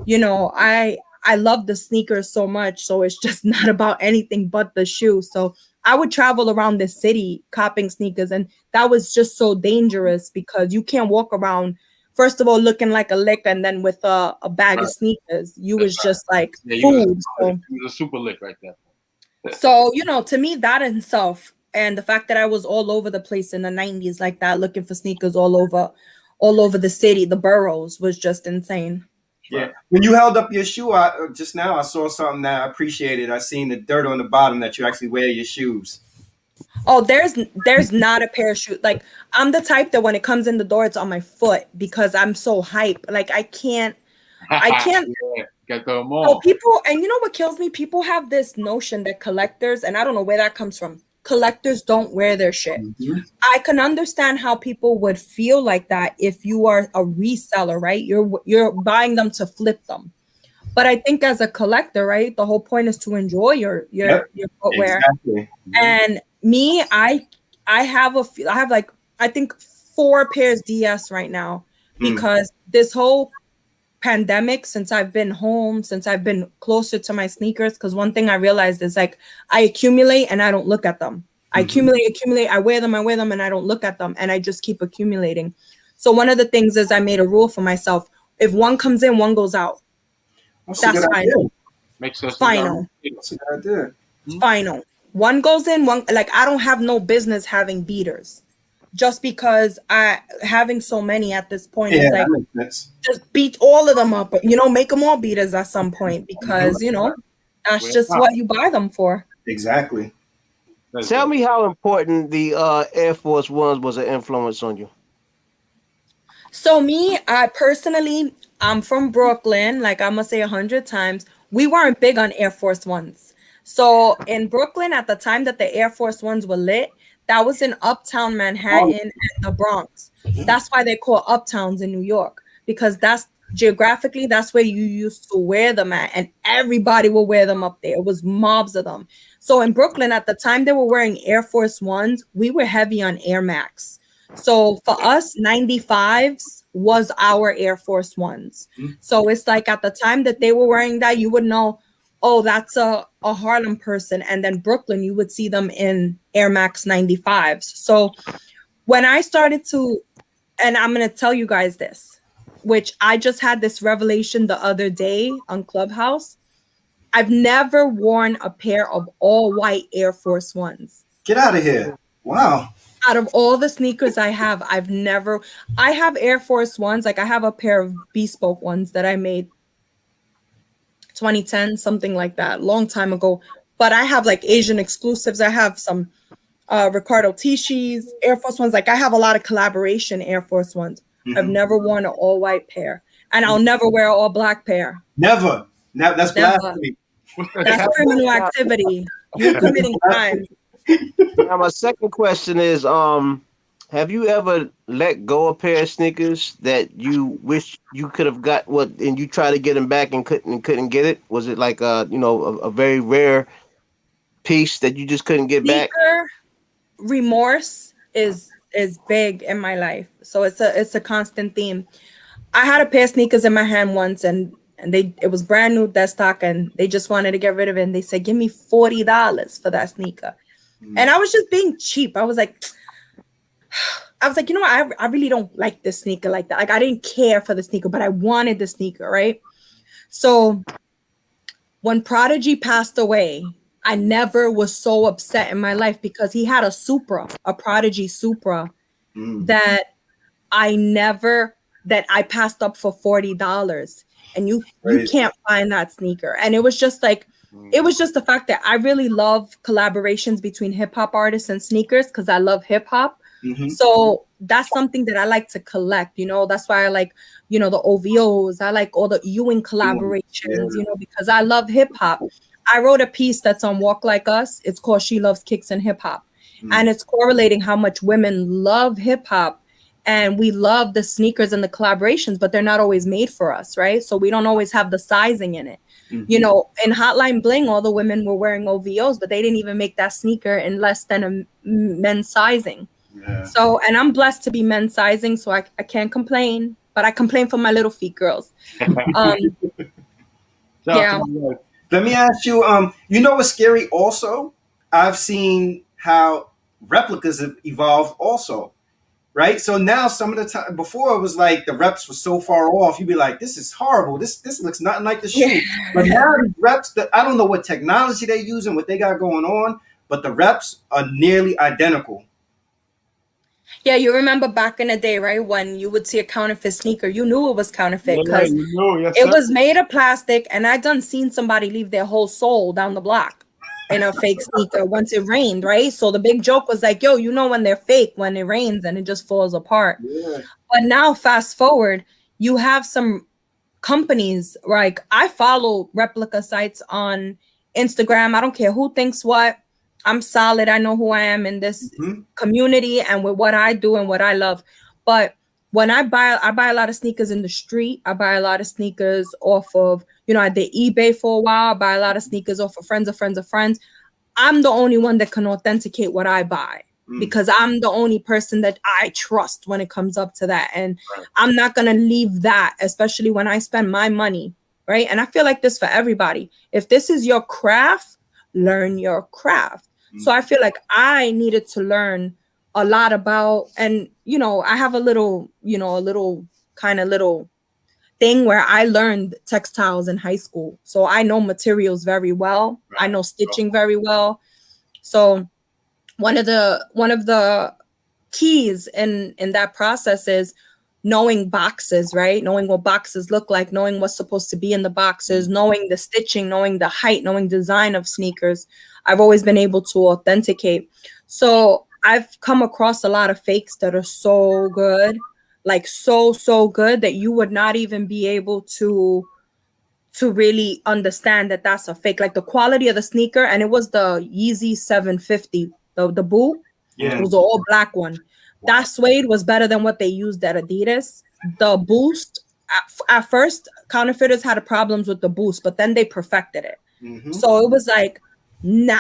I love the sneakers so much. So it's just not about anything but the shoe. So I would travel around the city copping sneakers. And that was just so dangerous because you can't walk around, first of all, looking like a lick and then with a bag of sneakers. You was just like food. You was a super lick right there. So, to me, that in itself, and the fact that I was all over the place in the 90s like that, looking for sneakers all over the city, the boroughs, was just insane. Yeah. When you held up your shoe just now, I saw something that I appreciated. I seen the dirt on the bottom that you actually wear your shoes. Oh, there's not a pair of shoes. Like, I'm the type that when it comes in the door, it's on my foot because I'm so hype. Like, I can't. Get them all. Oh, people, and you know what kills me? People have this notion that collectors, and I don't know where that comes from. Collectors don't wear their shit. Mm-hmm. I can understand how people would feel like that if you are a reseller, right? You're buying them to flip them. But I think as a collector, right, the whole point is to enjoy your footwear. Exactly. And me, I have like I think 4 pairs DS right now because this whole pandemic, since I've been home, since I've been closer to my sneakers, because one thing I realized is like I accumulate and I don't look at them. I accumulate, I wear them and I don't look at them and I just keep accumulating. So one of the things is I made a rule for myself. If one comes in, one goes out. That's final. Makes sense. Final. That's a good idea. Final. One goes in, one, like I don't have no business having beaters. Just because having so many at this point is like just beat all of them up, make them all beaters at some point because that's just what you buy them for. Exactly. Tell me how important the Air Force Ones was an influence on you. So me, I'm from Brooklyn. Like I'm gonna say 100 times, we weren't big on Air Force Ones. So in Brooklyn, at the time that the Air Force Ones were lit, that was in Uptown Manhattan and the Bronx. That's why they call Uptowns in New York, because that's geographically, that's where you used to wear them at. And everybody will wear them up there. It was mobs of them. So in Brooklyn, at the time they were wearing Air Force Ones, we were heavy on Air Max. So for us, 95s was our Air Force Ones. So it's like at the time that they were wearing that, you would know, oh, that's a Harlem person. And then Brooklyn, you would see them in Air Max 95s. So when I started to, and I'm going to tell you guys this, which I just had this revelation the other day on Clubhouse. I've never worn a pair of all white Air Force Ones. Get out of here. Wow. Out of all the sneakers I have, I have Air Force Ones. Like I have a pair of bespoke ones that I made 2010, something like that, long time ago. But I have like Asian exclusives. I have some Ricardo Tisci's Air Force Ones. Like I have a lot of collaboration Air Force Ones. I've never worn an all white pair, and I'll never wear an all black pair. Never. That's blasphemy. That's criminal activity. You're committing crimes. Now my second question is, have you ever let go a pair of sneakers that you wish you could have got and you try to get them back and couldn't get it? Was it like a very rare piece that you just couldn't get back? Remorse is big in my life, so it's a constant theme. I had a pair of sneakers in my hand once, and it was brand new dead stock, and they just wanted to get rid of it, and they said, give me $40 for that sneaker. And I was just being cheap. I was like, you know what? I really don't like this sneaker like that. Like I didn't care for the sneaker, but I wanted the sneaker, right? So when Prodigy passed away, I never was so upset in my life because he had a Prodigy Supra that I passed up for $40. And you can't find that sneaker. And it was just like, it was just the fact that I really love collaborations between hip hop artists and sneakers because I love hip hop. So that's something that I like to collect, that's why I like, the OVOs. I like all the Ewing collaborations, because I love hip hop. I wrote a piece that's on Walk Like Us. It's called She Loves Kicks and Hip Hop. And it's correlating how much women love hip hop. And we love the sneakers and the collaborations, but they're not always made for us, right? So we don't always have the sizing in it. In Hotline Bling, all the women were wearing OVOs, but they didn't even make that sneaker in less than a men's sizing. Yeah. So, and I'm blessed to be men's sizing, so I can't complain, but I complain for my little feet girls. Yeah. Let me ask you, what's scary also? I've seen how replicas have evolved also. Right. So now some of the time before it was like the reps were so far off, you'd be like, this is horrible. This looks nothing like the shoe. Yeah. But now the reps, I don't know what technology they're using, what they got going on, but the reps are nearly identical. Yeah, you remember back in the day, right? When you would see a counterfeit sneaker, you knew it was counterfeit because it was made of plastic. And I done seen somebody leave their whole soul down the block in a fake sneaker once it rained, right? So the big joke was like, yo, when they're fake when it rains and it just falls apart. Yeah. But now fast forward, you have some companies, like I follow replica sites on Instagram. I don't care who thinks what. I'm solid. I know who I am in this community and with what I do and what I love. But when I buy a lot of sneakers in the street. I buy a lot of sneakers off of, I did eBay for a while. I buy a lot of sneakers off of friends of friends of friends. I'm the only one that can authenticate what I buy because I'm the only person that I trust when it comes up to that. And I'm not going to leave that, especially when I spend my money, right? And I feel like this for everybody. If this is your craft, learn your craft. So I feel like I needed to learn a lot about, and, I have a little thing where I learned textiles in high school. So I know materials very well. I know stitching very well. So one of the keys in that process is knowing boxes, right? Knowing what boxes look like, knowing what's supposed to be in the boxes, knowing the stitching, knowing the height, knowing design of sneakers. I've always been able to authenticate. So I've come across a lot of fakes that are so good, like so good that you would not even be able to really understand that that's a fake. Like the quality of the sneaker, and it was the Yeezy 750, the boot. Yeah. It was an all black one. Wow. That suede was better than what they used at Adidas. The boost, at first, counterfeiters had problems with the boost, but then they perfected it. So it was like, nah,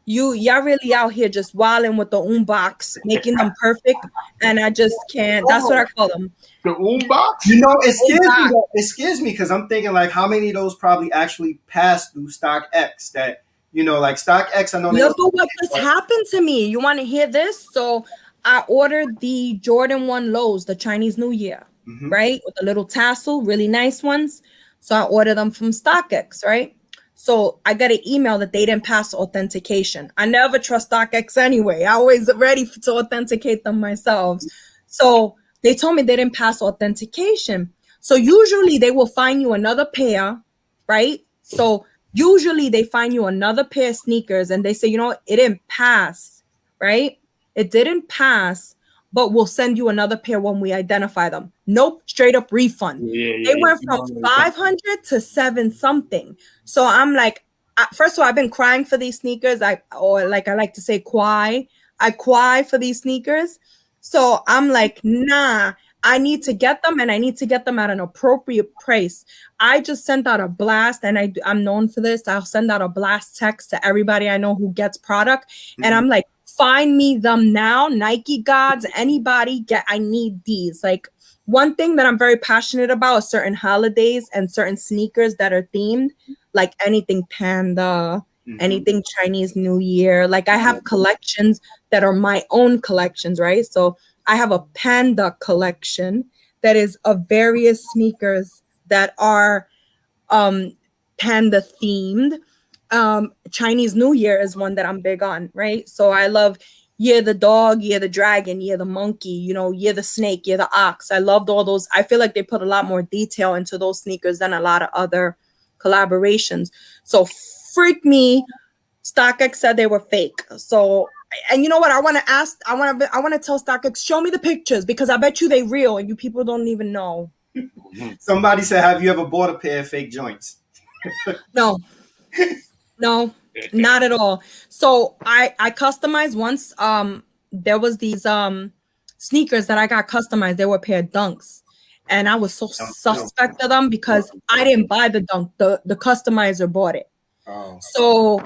y'all really out here just wilding with the box, making them perfect, and I just can't. That's what I call them. The box. You know, it scares me. It scares me because I'm thinking like, how many of those probably actually pass through StockX? That like StockX. I know. Look at what just happened to me. You want to hear this? So I ordered the Jordan 1 lows, the Chinese New Year, right, with the little tassel, really nice ones. So I ordered them from StockX, right? So I got an email that they didn't pass authentication. I never trust StockX anyway. I always ready to authenticate them myself. So they told me they didn't pass authentication. So usually they will find you another pair, right? So usually they find you another pair of sneakers and they say, it didn't pass, right? It didn't pass, but we'll send you another pair when we identify them. Nope, straight up refund. They went from 500 to 7 something. So I'm like, first of all, I've been crying for these sneakers. I like to say cry. I cry for these sneakers. So I'm like, nah, I need to get them and I need to get them at an appropriate price. I just sent out a blast and I'm known for this. I'll send out a blast text to everybody I know who gets product. And I'm like, find me them now, Nike gods, anybody I need these. Like, one thing that I'm very passionate about is certain holidays and certain sneakers that are themed, like anything panda, anything Chinese New Year. Like I have collections that are my own collections, right? So I have a panda collection that is of various sneakers that are panda themed. Chinese New Year is one that I'm big on, right? So I love the dog, the dragon, the monkey, the snake, the ox. I loved all those. I feel like they put a lot more detail into those sneakers than a lot of other collaborations. So freak me, StockX said they were fake. So, and you know what? I want to tell StockX, show me the pictures because I bet you they real and you people don't even know. Somebody said, have you ever bought a pair of fake joints? No, not at all. So I customized once. There was these sneakers that I got customized. They were a pair of Dunks. And I was so suspect of them because I didn't buy the Dunk. The customizer bought it. Oh. So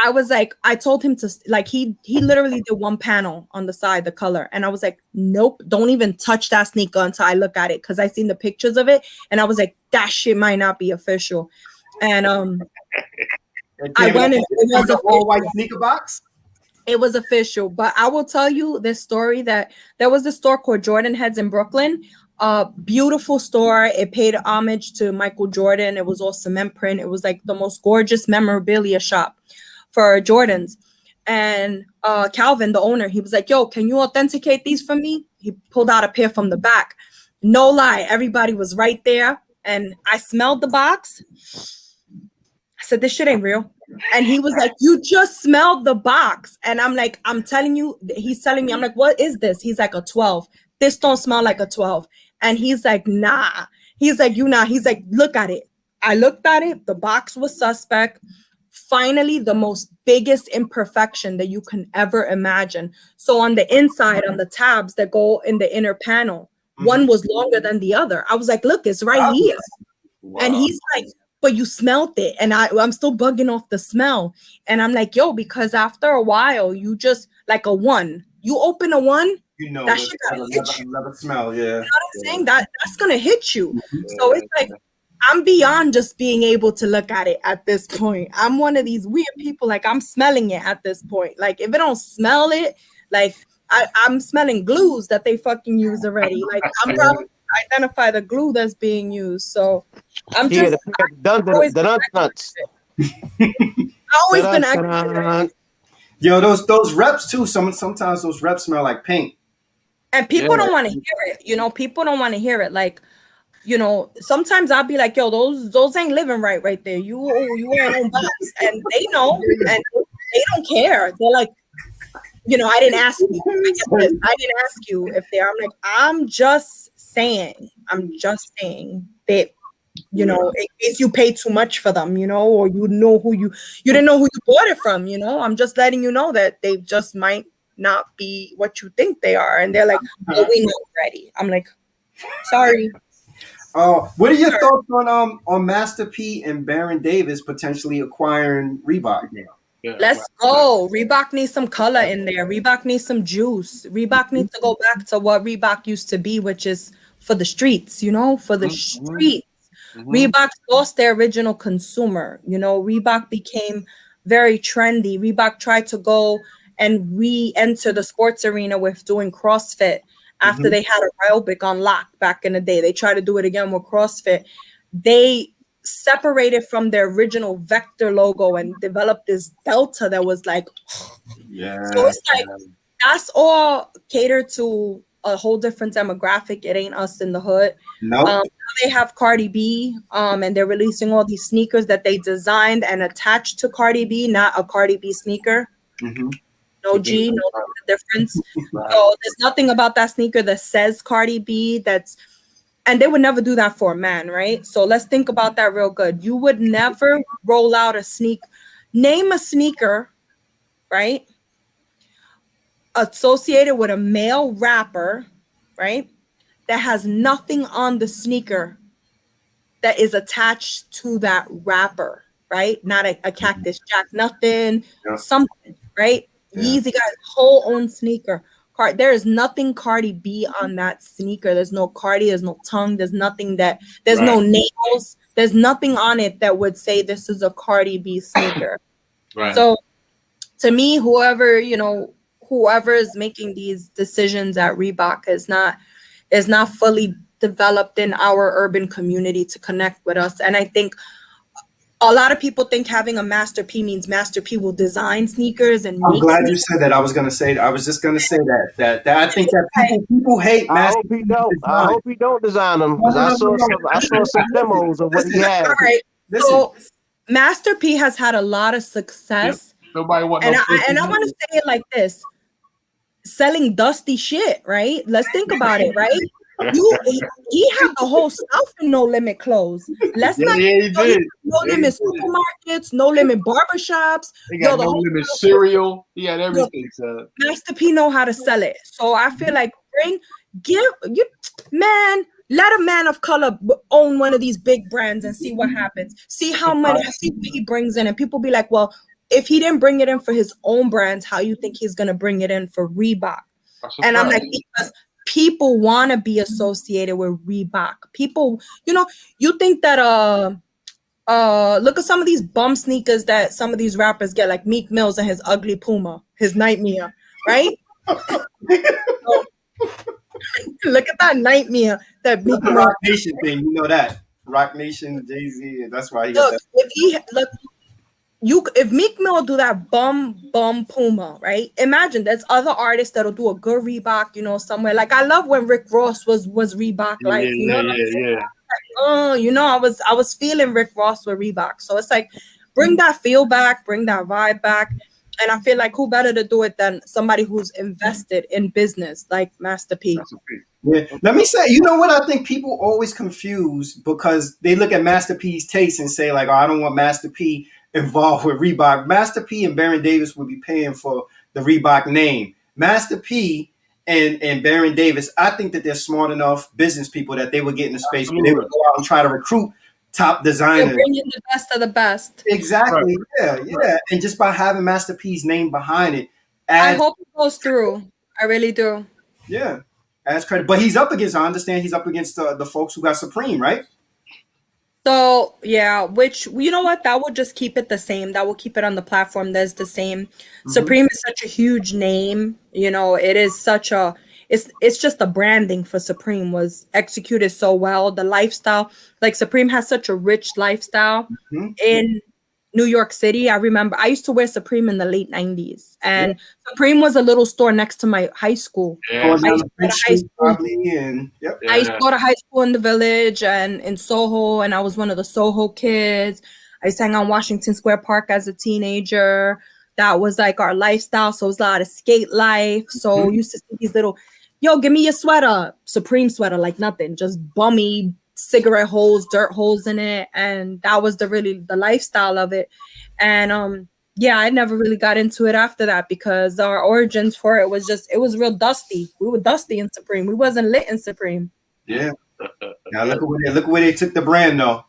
I was like, I told him to, like, he literally did one panel on the side, the color. And I was like, nope, don't even touch that sneaker until I look at it. Cause I seen the pictures of it. And I was like, that shit might not be official. And I went and it was a all white sneaker box. It was official. But I will tell you this story that there was a store called Jordan Heads in Brooklyn. Beautiful store. It paid homage to Michael Jordan. It was all cement print. It was like the most gorgeous memorabilia shop for Jordans. And Calvin, the owner, he was like, yo, can you authenticate these for me? He pulled out a pair from the back. No lie, everybody was right there. And I smelled the box. I said, this shit ain't real. And he was like, you just smelled the box. And I'm like, I'm telling you, he's telling me, I'm like, what is this? He's like, a 12. This don't smell like a 12. And he's like, nah. He's like, He's like, look at it. I looked at it. The box was suspect. Finally, the most biggest imperfection that you can ever imagine. So on the inside, on the tabs that go in the inner panel, one was longer than the other. I was like, look, it's right here. Wow. And he's like, but you smelled it. And I'm still bugging off the smell. And I'm like, yo, because after a while, you just like a 1. You open a 1, that shit gotta hit you. Another smell, yeah. You know what I'm saying? That's gonna hit you. So it's like, I'm beyond just being able to look at it at this point. I'm one of these weird people, like I'm smelling it at this point. Like if it don't smell it, like I'm smelling glues that they fucking use already. Like I'm probably identify the glue that's being used. So I'm just always been accurate. Yo, those reps too. Sometimes those reps smell like paint. And people don't want to hear it. People don't want to hear it. Like, sometimes I'll be like, yo, those ain't living right there. You ain't on box. And they know, and they don't care. They're like, I didn't ask you. I didn't ask you if they're. I'm like, I'm just saying that, in case you pay too much for them, or you didn't know who you bought it from, I'm just letting you know that they just might not be what you think they are. And they're like, oh, we know already. I'm like, sorry. What are your thoughts on Master P and Baron Davis potentially acquiring Reebok? Let's go. Reebok needs some color in there. Reebok needs some juice. Reebok needs to go back to what Reebok used to be, which is for the streets, you know, for the streets. Reebok lost their original consumer. You know, Reebok became very trendy. Reebok tried to go and re-enter the sports arena with doing CrossFit after they had aerobic on lock back in the day. They tried to do it again with CrossFit. They separated from their original vector logo and developed this delta that was like, so it's like that's all catered to a whole different demographic. It ain't us in the hood. Nope. They have Cardi B, and they're releasing all these sneakers that they designed and attached to Cardi B, not a Cardi B sneaker. No G, no difference. So there's nothing about that sneaker that says Cardi B. And they would never do that for a man, right? So let's think about that real good. You would never roll out name a sneaker, right? Associated with a male rapper, right? That has nothing on the sneaker that is attached to that rapper, right? Not a Cactus Jack, nothing, something, right? Yeezy got his whole own sneaker. There is nothing Cardi B on that sneaker. There's no Cardi, there's no tongue, there's nothing there's no nails, there's nothing on it that would say this is a Cardi B sneaker. So to me, whoever is making these decisions at Reebok is not fully developed in our urban community to connect with us. And I think a lot of people think having a Master P means Master P will design sneakers and I'm glad you said that. I was just gonna say that I think that people hate Master P. I hope he don't design them, because I saw some demos of what he had. All right. So Master P has had a lot of success. Nobody want and I want to say it like this: selling dusty shit, right? Let's think about it, right? He had the whole South in No Limit clothes. Let's not No Limit supermarkets, No Limit barbershops. He got No Limit cereal. He had everything. Master P know how to sell it. So I feel like let a man of color own one of these big brands and see what happens. See how what he brings in, and people be like, well, if he didn't bring it in for his own brands, how you think he's gonna bring it in for Reebok? And I'm like, because people want to be associated with Reebok. People, you think that look at some of these bum sneakers that some of these rappers get, like Meek Mills and his ugly Puma, his Nightmare, right? Look at that Nightmare, that Meek Mills. Rock Nation thing, you know that Rock Nation, Jay-Z, that's why he got that. If Meek Mill do that bum Puma, right? Imagine there's other artists that'll do a good Reebok, somewhere. Like I love when Rick Ross was Reebok life. I was feeling Rick Ross with Reebok. So it's like, bring that feel back, bring that vibe back. And I feel like who better to do it than somebody who's invested in business like Master P. Yeah. Let me say, you know what I think people always confuse, because they look at Master P's taste and say like, oh, I don't want Master P involved with Reebok. Master P and Baron Davis would be paying for the Reebok name. Master P and Baron Davis, I think that they're smart enough business people that they would get in the space where they would go out and try to recruit top designers. They're bringing the best of the best. Exactly. Right. Yeah. And just by having Master P's name behind it, I hope it goes through. I really do. Yeah. As credit. But I understand he's up against the folks who got Supreme, right? So, yeah, which, you know what? That will just keep it the same. That will keep it on the platform that's the same. Mm-hmm. Supreme is such a huge name. It is such a, it's just the branding for Supreme was executed so well. The lifestyle, like Supreme has such a rich lifestyle in New York City. I remember I used to wear Supreme in the late 90s, and Supreme was a little store next to my high school. I used to go to high school in the Village and in Soho, and I was one of the Soho kids. I used to hang on Washington Square Park as a teenager. That was like our lifestyle. So it was a lot of skate life. So used to see these little, give me your sweater, Supreme sweater, like nothing, just bummy, cigarette holes, dirt holes in it, and that was the lifestyle of it. And I never really got into it after that, because our origins for it was real dusty. We were dusty in Supreme. We wasn't lit in Supreme. Yeah. Now look at where they took the brand though.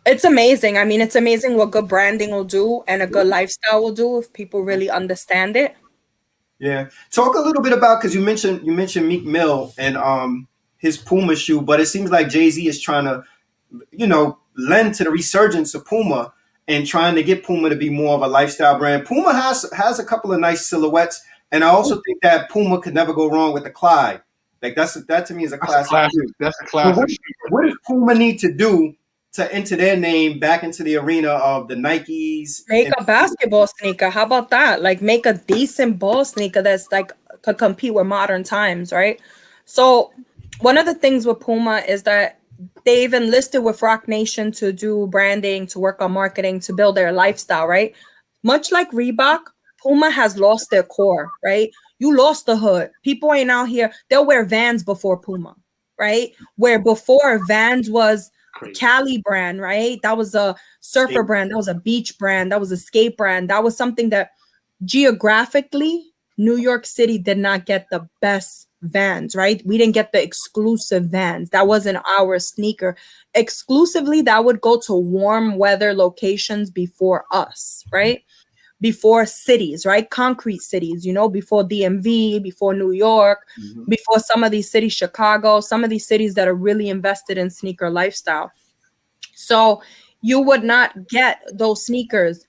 It's amazing. I mean, it's amazing what good branding will do and a good lifestyle will do if people really understand it. Yeah. Talk a little bit about, because you mentioned Meek Mill and his Puma shoe, but it seems like Jay-Z is trying to, lend to the resurgence of Puma and trying to get Puma to be more of a lifestyle brand. Puma has a couple of nice silhouettes, and I also think that Puma could never go wrong with the Clyde. Like that to me is a classic. That's a But classic. what does Puma need to do to enter their name back into the arena of the Nikes? Make a basketball sneaker. How about that? Like make a decent ball sneaker that's like could compete with modern times, right? So one of the things with Puma is that they've enlisted with Rock Nation to do branding, to work on marketing, to build their lifestyle, right? Much like Reebok, Puma has lost their core, right? You lost the hood. People ain't out here. They'll wear Vans before Puma, right? Where before Vans was Cali brand, right? That was a surfer brand. That was a beach brand. That was a skate brand. That was something that geographically, New York City did not get the best Vans, right? We didn't get the exclusive Vans. That wasn't our sneaker. Exclusively, that would go to warm weather locations before us, right? Before cities, right? Concrete cities, before DMV, before New York, before some of these cities, Chicago, some of these cities that are really invested in sneaker lifestyle. So you would not get those sneakers.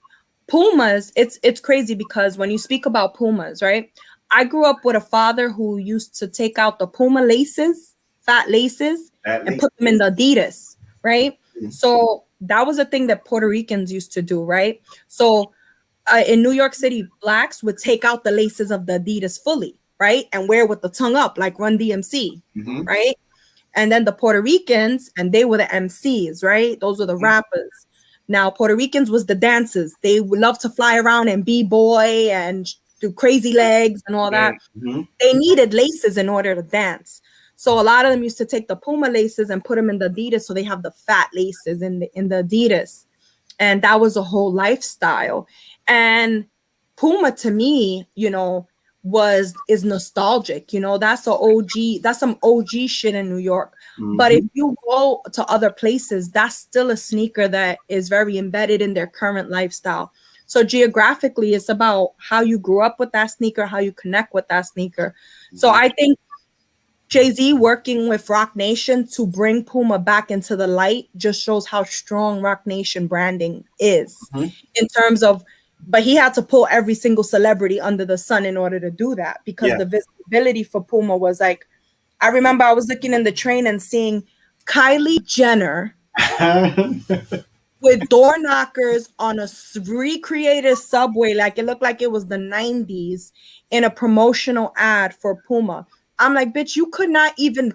Pumas, it's crazy because when you speak about Pumas, right? I grew up with a father who used to take out the Puma laces, fat laces, and put them in the Adidas, right? So that was a thing that Puerto Ricans used to do, right? So in New York City, blacks would take out the laces of the Adidas fully, right? And wear with the tongue up, like Run DMC, right? And then the Puerto Ricans, and they were the MCs, right? Those were the rappers. Now, Puerto Ricans was the dancers. They would love to fly around and b-boy and do crazy legs and all that. They needed laces in order to dance. So a lot of them used to take the Puma laces and put them in the Adidas, so they have the fat laces in the Adidas. And that was a whole lifestyle. And Puma to me, is nostalgic. That's that's some OG shit in New York. But if you go to other places, that's still a sneaker that is very embedded in their current lifestyle. So geographically, it's about how you grew up with that sneaker, how you connect with that sneaker. So I think Jay-Z working with Rock Nation to bring Puma back into the light just shows how strong Rock Nation branding is in terms of, but he had to pull every single celebrity under the sun in order to do that because the visibility for Puma was like, I remember I was looking in the train and seeing Kylie Jenner with door knockers on a recreated subway, like it looked like it was the 90s in a promotional ad for Puma. I'm like, bitch, you could not even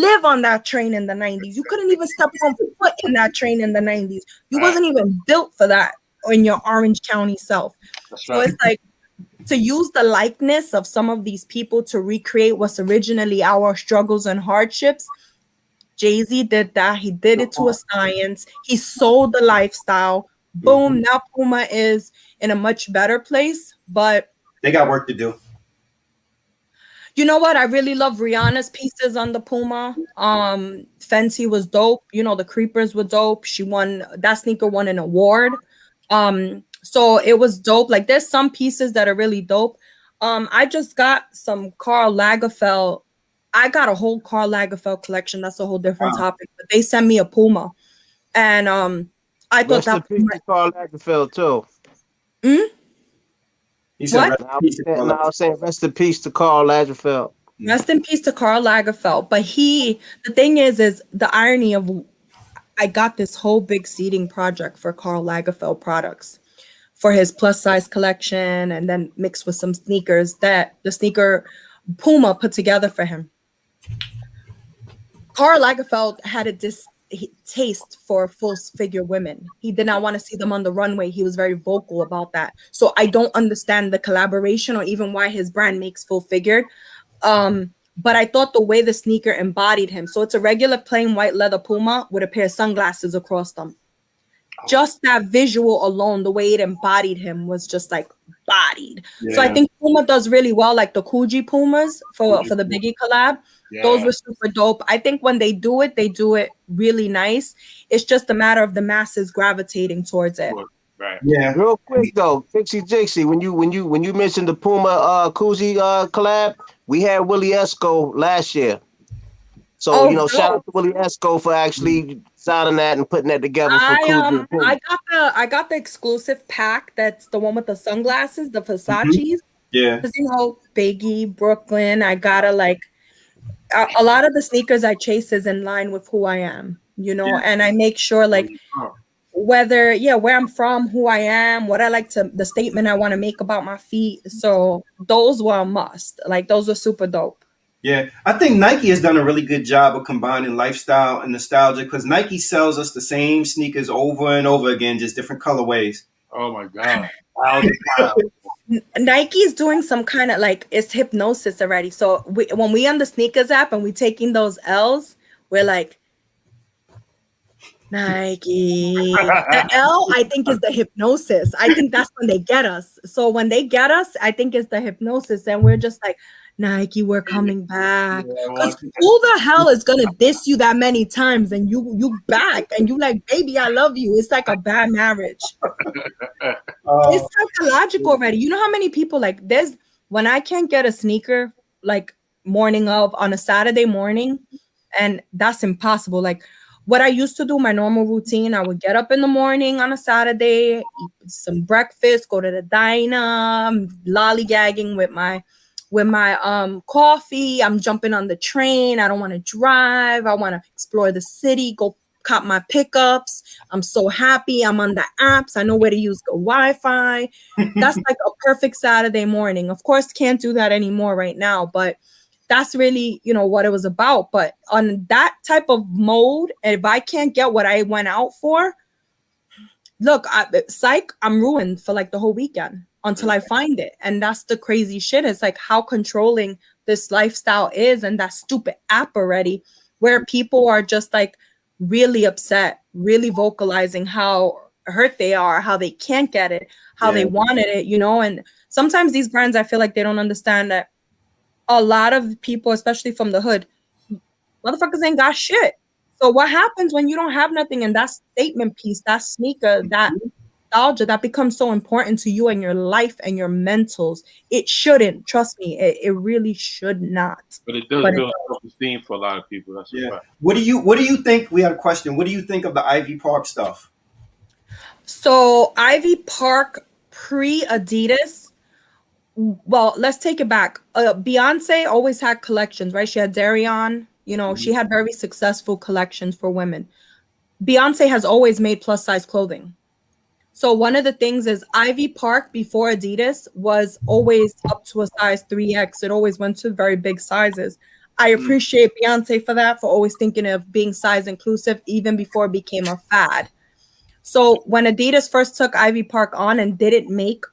live on that train in the 90s. You couldn't even step one foot in that train in the 90s. You wasn't even built for that in your Orange County self. So it's like to use the likeness of some of these people to recreate what's originally our struggles and hardships. Jay-Z did that. He did it to a science. He sold the lifestyle. Boom. Now Puma is in a much better place, but they got work to do. You know what? I really love Rihanna's pieces on the Puma. Fenty was dope. The Creepers were dope. That sneaker won an award. So it was dope. Like there's some pieces that are really dope. I just got some Karl Lagerfeld. I got a whole Karl Lagerfeld collection. That's a whole different topic. But they sent me a Puma. And I thought that Karl Lagerfeld too. He said, I was saying rest in peace to Karl Lagerfeld. Rest in peace to Karl Lagerfeld. But the thing is the irony of, I got this whole big seeding project for Karl Lagerfeld products for his plus size collection, and then mixed with some sneakers that the sneaker Puma put together for him. Karl Lagerfeld had a taste for full figure women. He did not want to see them on the runway. He was very vocal about that. So I don't understand the collaboration or even why his brand makes full figured. But I thought the way the sneaker embodied him. So it's a regular plain white leather Puma with a pair of sunglasses across them. just that visual alone, the way it embodied him was just like bodied. Yeah. So I think Puma does really well, like the Coogee Pumas for the Biggie collab. Yeah. Those were super dope. I think when they do it really nice. It's just a matter of the masses gravitating towards it. Right. Yeah. Real quick though, Kixie Jixie, when you mentioned the Puma Coogee collab, we had Willie Esco last year. So shout out to Willie Esco for actually signing that and putting that together for Coogee. I got the exclusive pack. That's the one with the sunglasses, the Versace's. Yeah. Because Biggie, Brooklyn. I gotta a lot of the sneakers I chase is in line with who I am, and I make sure where I'm from, who I am, what I like the statement I want to make about my feet. So those were a must. Those were super dope. Yeah, I think Nike has done a really good job of combining lifestyle and nostalgia because Nike sells us the same sneakers over and over again, just different colorways. Oh my God. Nike's doing some kind of it's hypnosis already. So when we on the sneakers app and we taking those L's, we're like, Nike. The L, I think, is the hypnosis. I think that's when they get us. So when they get us, I think it's the hypnosis. And we're just like, Nike, we're coming back. Because who the hell is going to diss you that many times and you back and you like, baby, I love you. It's like a bad marriage. It's psychological already. You know how many people when I can't get a sneaker morning of on a Saturday morning, and that's impossible. What I used to do, my normal routine, I would get up in the morning on a Saturday, eat some breakfast, go to the diner, I'm lollygagging with my coffee. I'm jumping on the train. I don't want to drive. I want to explore the city, go cop my pickups. I'm so happy. I'm on the apps. I know where to use the Wi-Fi. That's a perfect Saturday morning. Of course, can't do that anymore right now, but that's really, what it was about. But on that type of mode, and if I can't get what I went out for, look, I'm ruined for the whole weekend until I find it. And that's the crazy shit. It's how controlling this lifestyle is, and that stupid app already, where people are just really upset, really vocalizing how hurt they are, how they can't get it, how they wanted it, and sometimes these brands, I feel like they don't understand that a lot of people, especially from the hood, motherfuckers ain't got shit. So what happens when you don't have nothing, and that statement piece, that sneaker, that nostalgia, that becomes so important to you and your life and your mentals? It shouldn't. Trust me, it really should not. But it does build self-esteem for a lot of people. That's right. What do you think? We had a question. What do you think of the Ivy Park stuff? So Ivy Park pre-Adidas. Well, let's take it back. Beyonce always had collections, right? She had Darion. She had very successful collections for women. Beyonce has always made plus size clothing. So one of the things is Ivy Park before Adidas was always up to a size 3X. It always went to very big sizes. I appreciate Beyonce for that, for always thinking of being size inclusive even before it became a fad. So when Adidas first took Ivy Park on and didn't make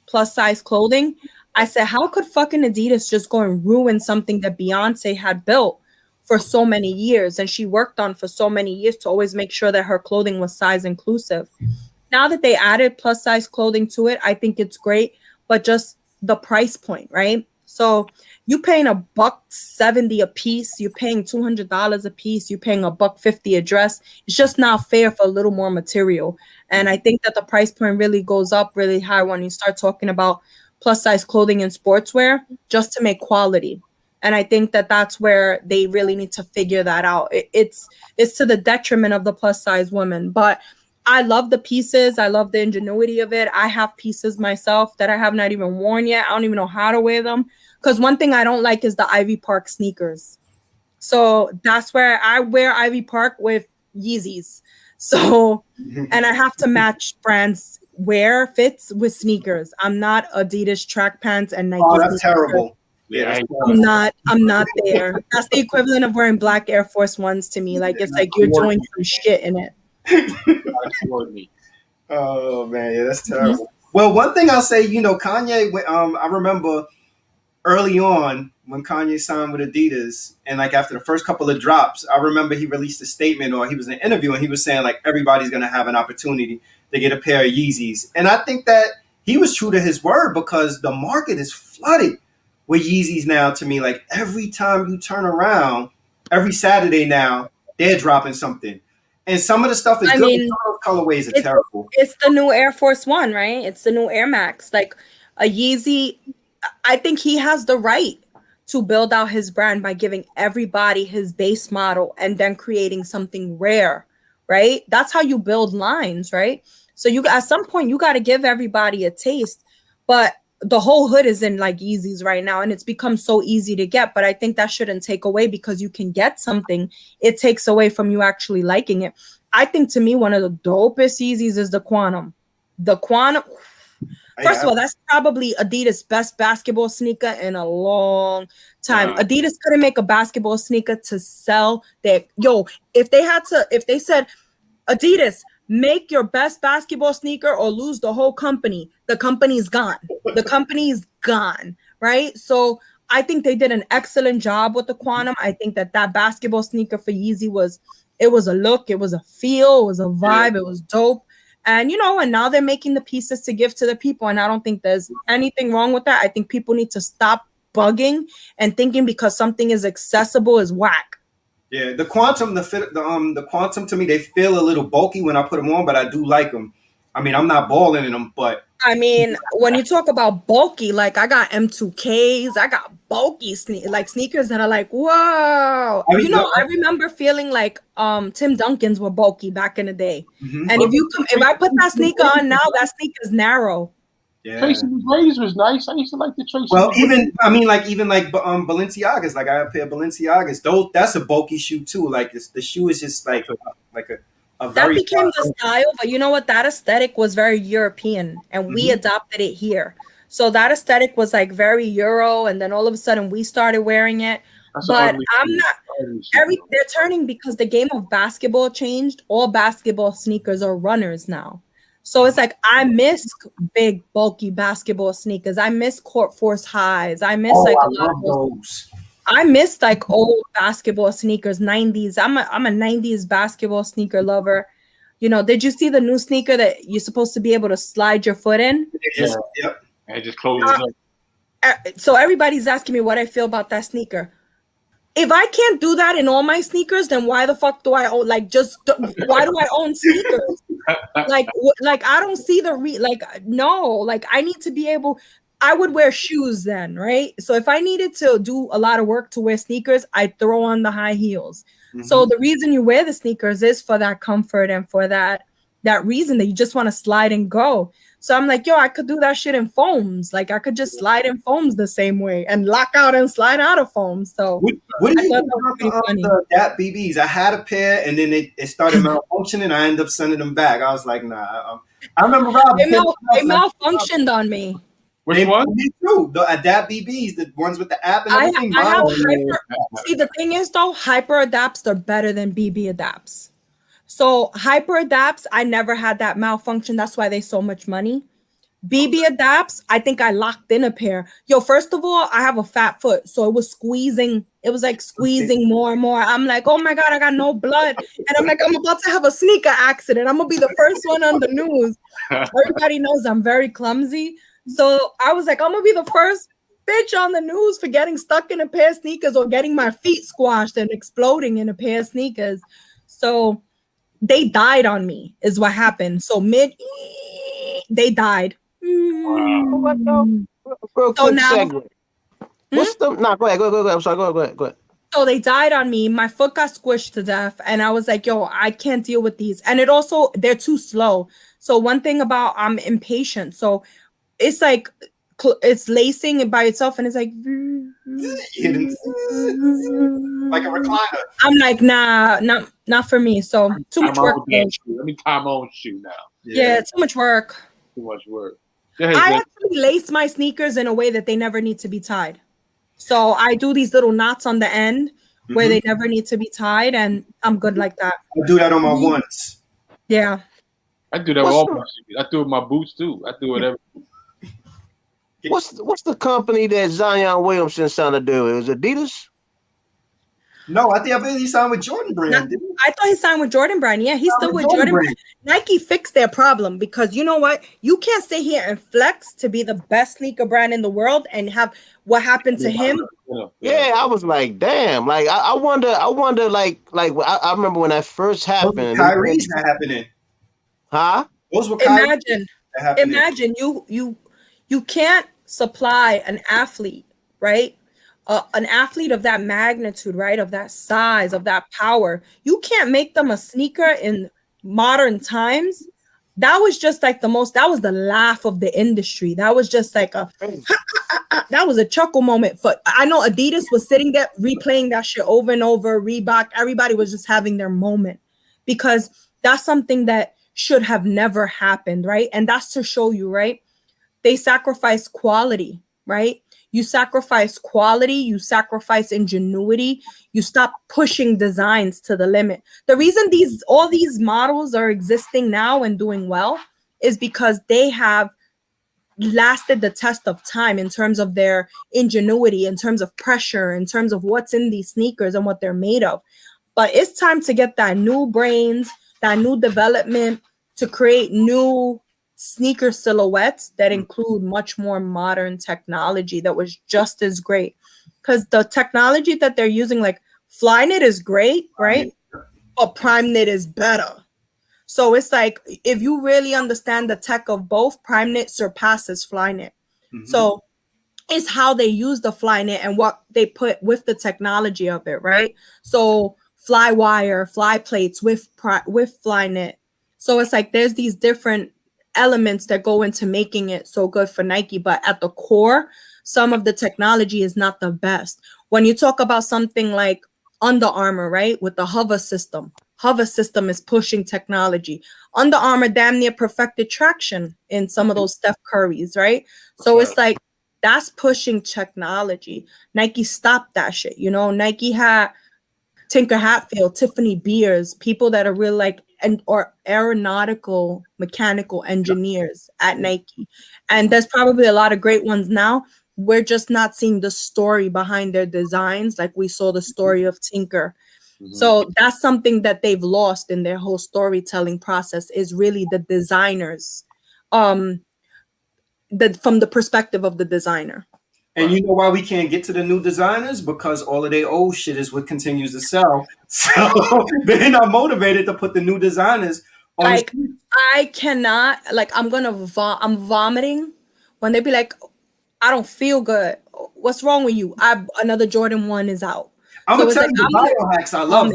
plus size clothing, I said, how could fucking Adidas just go and ruin something that Beyonce had built for so many years and she worked on for so many years to always make sure that her clothing was size inclusive? Now that they added plus size clothing to it, I think it's great, but just the price point, right? So you paying $170 a piece, you're paying $200 a piece, you're paying $150 a dress. It's just not fair for a little more material. And I think that the price point really goes up really high when you start talking about plus size clothing and sportswear, just to make quality. And I think that that's where they really need to figure that out. It's to the detriment of the plus size women. But I love the pieces. I love the ingenuity of it. I have pieces myself that I have not even worn yet. I don't even know how to wear them. Because one thing I don't like is the Ivy Park sneakers. So that's where I wear Ivy Park with Yeezys. So, and I have to match brands wear fits with sneakers. I'm not Adidas track pants and Nike. Oh, that's sneakers. terrible. Yeah, I'm not there. That's the equivalent of wearing black Air Force Ones to me. It's like you're doing some shit in it. Oh man, yeah, that's terrible. Well, one thing I'll say, Kanye. I remember early on when Kanye signed with Adidas, and like after the first couple of drops, I remember he released a statement or he was in an interview and he was saying like everybody's gonna have an opportunity to get a pair of Yeezys. And I think that he was true to his word because the market is flooded with Yeezys now to me. Like every time you turn around, every Saturday now, they're dropping something. And some of the stuff is good, but some of those colorways are terrible. It's the new Air Force One, right? It's the new Air Max. Like a Yeezy, I think he has the right to build out his brand by giving everybody his base model and then creating something rare, right? That's how you build lines, right? So you at some point you got to give everybody a taste, but the whole hood is in like Yeezys right now, and it's become so easy to get. But I think that shouldn't take away because you can get something. It takes away from you actually liking it. I think to me one of the dopest Yeezys is the Quantum. The Quantum. First of all, that's probably Adidas' best basketball sneaker in a long time. Adidas couldn't make a basketball sneaker to sell that. If they said, Adidas, make your best basketball sneaker or lose the whole company, the company's gone. The company's gone, right? So I think they did an excellent job with the Quantum. I think that basketball sneaker for Yeezy was a look, it was a feel, it was a vibe, it was dope. And, and now they're making the pieces to give to the people. And I don't think there's anything wrong with that. I think people need to stop bugging and thinking because something is accessible is whack. Yeah, the Quantum, the Quantum to me, they feel a little bulky when I put them on, but I do like them. I mean, I'm not balling in them, but I mean, when you talk about bulky, like I got M2Ks, I got bulky sneakers that are like, whoa. I remember feeling like Tim Duncans were bulky back in the day. Mm-hmm. And if I put that sneaker on now, that sneaker's narrow. Yeah. Tracy McGrady's was nice. I used to like the Tracy. Well, even Balenciagas. Like I have a pair of Balenciagas. That's a bulky shoe too. Like the shoe is just like a that became the style. But you know what? That aesthetic was very European, and we adopted it here. So that aesthetic was like very Euro, and then all of a sudden we started wearing it. But I'm not. They're turning because the game of basketball changed. All basketball sneakers are runners now. So it's like I miss big, bulky basketball sneakers. I miss Court Force highs. I miss a lot of those. I miss like old basketball sneakers, 90s. I'm a 90s basketball sneaker lover. Did you see the new sneaker that you're supposed to be able to slide your foot in? Yeah. Yep. And just close it up. So everybody's asking me what I feel about that sneaker. If I can't do that in all my sneakers, then why the fuck do I own why do I own sneakers? like I don't see I need to be able. I would wear shoes then, right? So if I needed to do a lot of work to wear sneakers, I'd throw on the high heels. Mm-hmm. So the reason you wear the sneakers is for that comfort and for that reason that you just want to slide and go. So I'm like, I could do that shit in foams. Like I could just slide in foams the same way and lock out and slide out of foams. So what do you think about the DAP BBs? I had a pair and then it started malfunctioning. I ended up sending them back. I was like, nah. I remember Rob. They malfunctioned on me. Which one? Me too. The Adapt BBs, the ones with the app and everything. See, the thing is though, Hyper Adapts are better than BB Adapts. So Hyper Adapts, I never had that malfunction. That's why they so much money. BB Adapts, I think I locked in a pair. First of all, I have a fat foot, so it was squeezing. It was like squeezing more and more. I'm like, oh my God, I got no blood. And I'm like, I'm about to have a sneaker accident. I'm going to be the first one on the news. Everybody knows I'm very clumsy. So I was like, I'm going to be the first bitch on the news for getting stuck in a pair of sneakers or getting my feet squashed and exploding in a pair of sneakers. So they died on me is what happened. So they died. Wow. Real quick segue. What's the? No, go ahead. Go ahead. I'm sorry. Go ahead. So they died on me. My foot got squished to death, and I was like, I can't deal with these. And they're too slow. So one thing about I'm impatient. So it's like it's lacing it by itself, and it's like like a recliner. I'm like, nah, not for me. So too much work. Let me tie my own shoe now. Yeah, too much work. Too much work. I actually lace my sneakers in a way that they never need to be tied. So I do these little knots on the end where they never need to be tied, and I'm good like that. I do that on my ones. Yeah. I do that with all my shoes. I do it with my boots too. I do whatever. What's the company that Zion Williamson signed to do? It was Adidas. No, I believe he signed with Jordan Brand. Didn't he? I thought he signed with Jordan Brand. Yeah, he's still with Jordan Brand. Nike fixed their problem because you know what? You can't sit here and flex to be the best sneaker brand in the world and have what happened to him. Yeah, I was like, damn. Like I wonder. I remember when that first happened. Kyrie's happening. Huh? Those were Imagine you can't supply an athlete, right? An athlete of that magnitude, right? Of that size, of that power. You can't make them a sneaker in modern times. That was just like that was the laugh of the industry. That was just like that was a chuckle moment. I know Adidas was sitting there replaying that shit over and over. Reebok, everybody was just having their moment because that's something that should have never happened, right? And that's to show you, right? They sacrifice quality, right? You sacrifice quality, you sacrifice ingenuity, you stop pushing designs to the limit. The reason all these models are existing now and doing well is because they have lasted the test of time in terms of their ingenuity, in terms of pressure, in terms of what's in these sneakers and what they're made of. But it's time to get that new brains, that new development to create new sneaker silhouettes that include much more modern technology that was just as great. Because the technology that they're using, like Flyknit is great, right? But PrimeKnit is better. So it's like, if you really understand the tech of both, PrimeKnit surpasses Flyknit. Mm-hmm. So it's how they use the Flyknit and what they put with the technology of it, right? So Flywire, fly plates with Flyknit. So it's like there's these different elements that go into making it so good for Nike, but at the core, some of the technology is not the best. When you talk about something like Under Armour, right, with the hover system is pushing technology. Under Armour damn near perfected traction in some of those Steph Currys, right? So it's like that's pushing technology. Nike stopped that shit. You know, Nike had Tinker Hatfield, Tiffany Beers, people that are really or aeronautical mechanical engineers at Nike. And there's probably a lot of great ones now. We're just not seeing the story behind their designs like we saw the story of Tinker. Mm-hmm. So that's something that they've lost in their whole storytelling process is really the designers, from the perspective of the designer. And you know why we can't get to the new designers? Because all of their old shit is what continues to sell. So they're not motivated to put the new designers on. Like, I cannot, I'm vomiting when they be like, I don't feel good. What's wrong with you? Another Jordan 1 is out. I'm going to tell you the biohacks I love.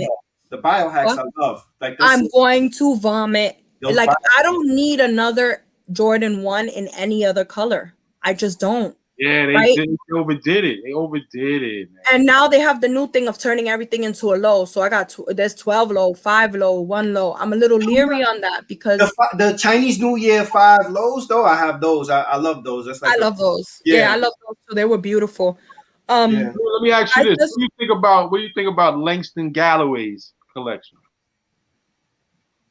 The biohacks I love. I'm going to vomit. I don't need another Jordan 1 in any other color. I just don't. Yeah, they overdid it. They overdid it, man. And now they have the new thing of turning everything into a low. So I got there's 12 low, 5 low, 1 low. I'm a little leery on that because the Chinese New Year 5 lows though. I have those. I love those. That's I love those. Yeah, I love those too. They were beautiful. Let me ask you this: what do you think about Langston Galloway's collection?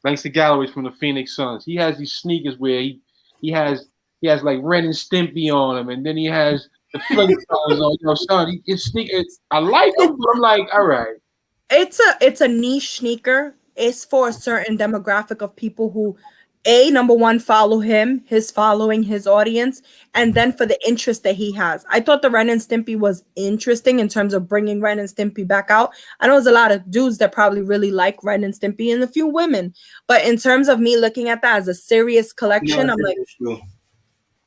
Langston Galloway's from the Phoenix Suns. He has these sneakers where he has like Ren and Stimpy on him, and then he has the Flintstones on. You know, son, his sneakers. I like them, but I'm like, all right. It's a niche sneaker. It's for a certain demographic of people who, number one, follow him, his following, his audience, and then for the interest that he has. I thought the Ren and Stimpy was interesting in terms of bringing Ren and Stimpy back out. I know there's a lot of dudes that probably really like Ren and Stimpy and a few women, but in terms of me looking at that as a serious collection, I'm like,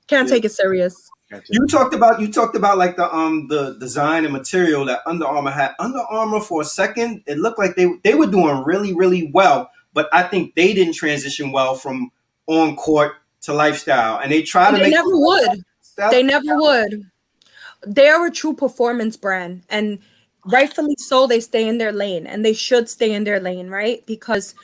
can't take it serious. You talked about like the design and material that Under Armour had. Under Armour for a second, it looked like they were doing really, really well, but I think they didn't transition well from on court to lifestyle, and they tried to. They never would. They never would. They are a true performance brand, and rightfully so. They stay in their lane, and they should stay in their lane, right? Because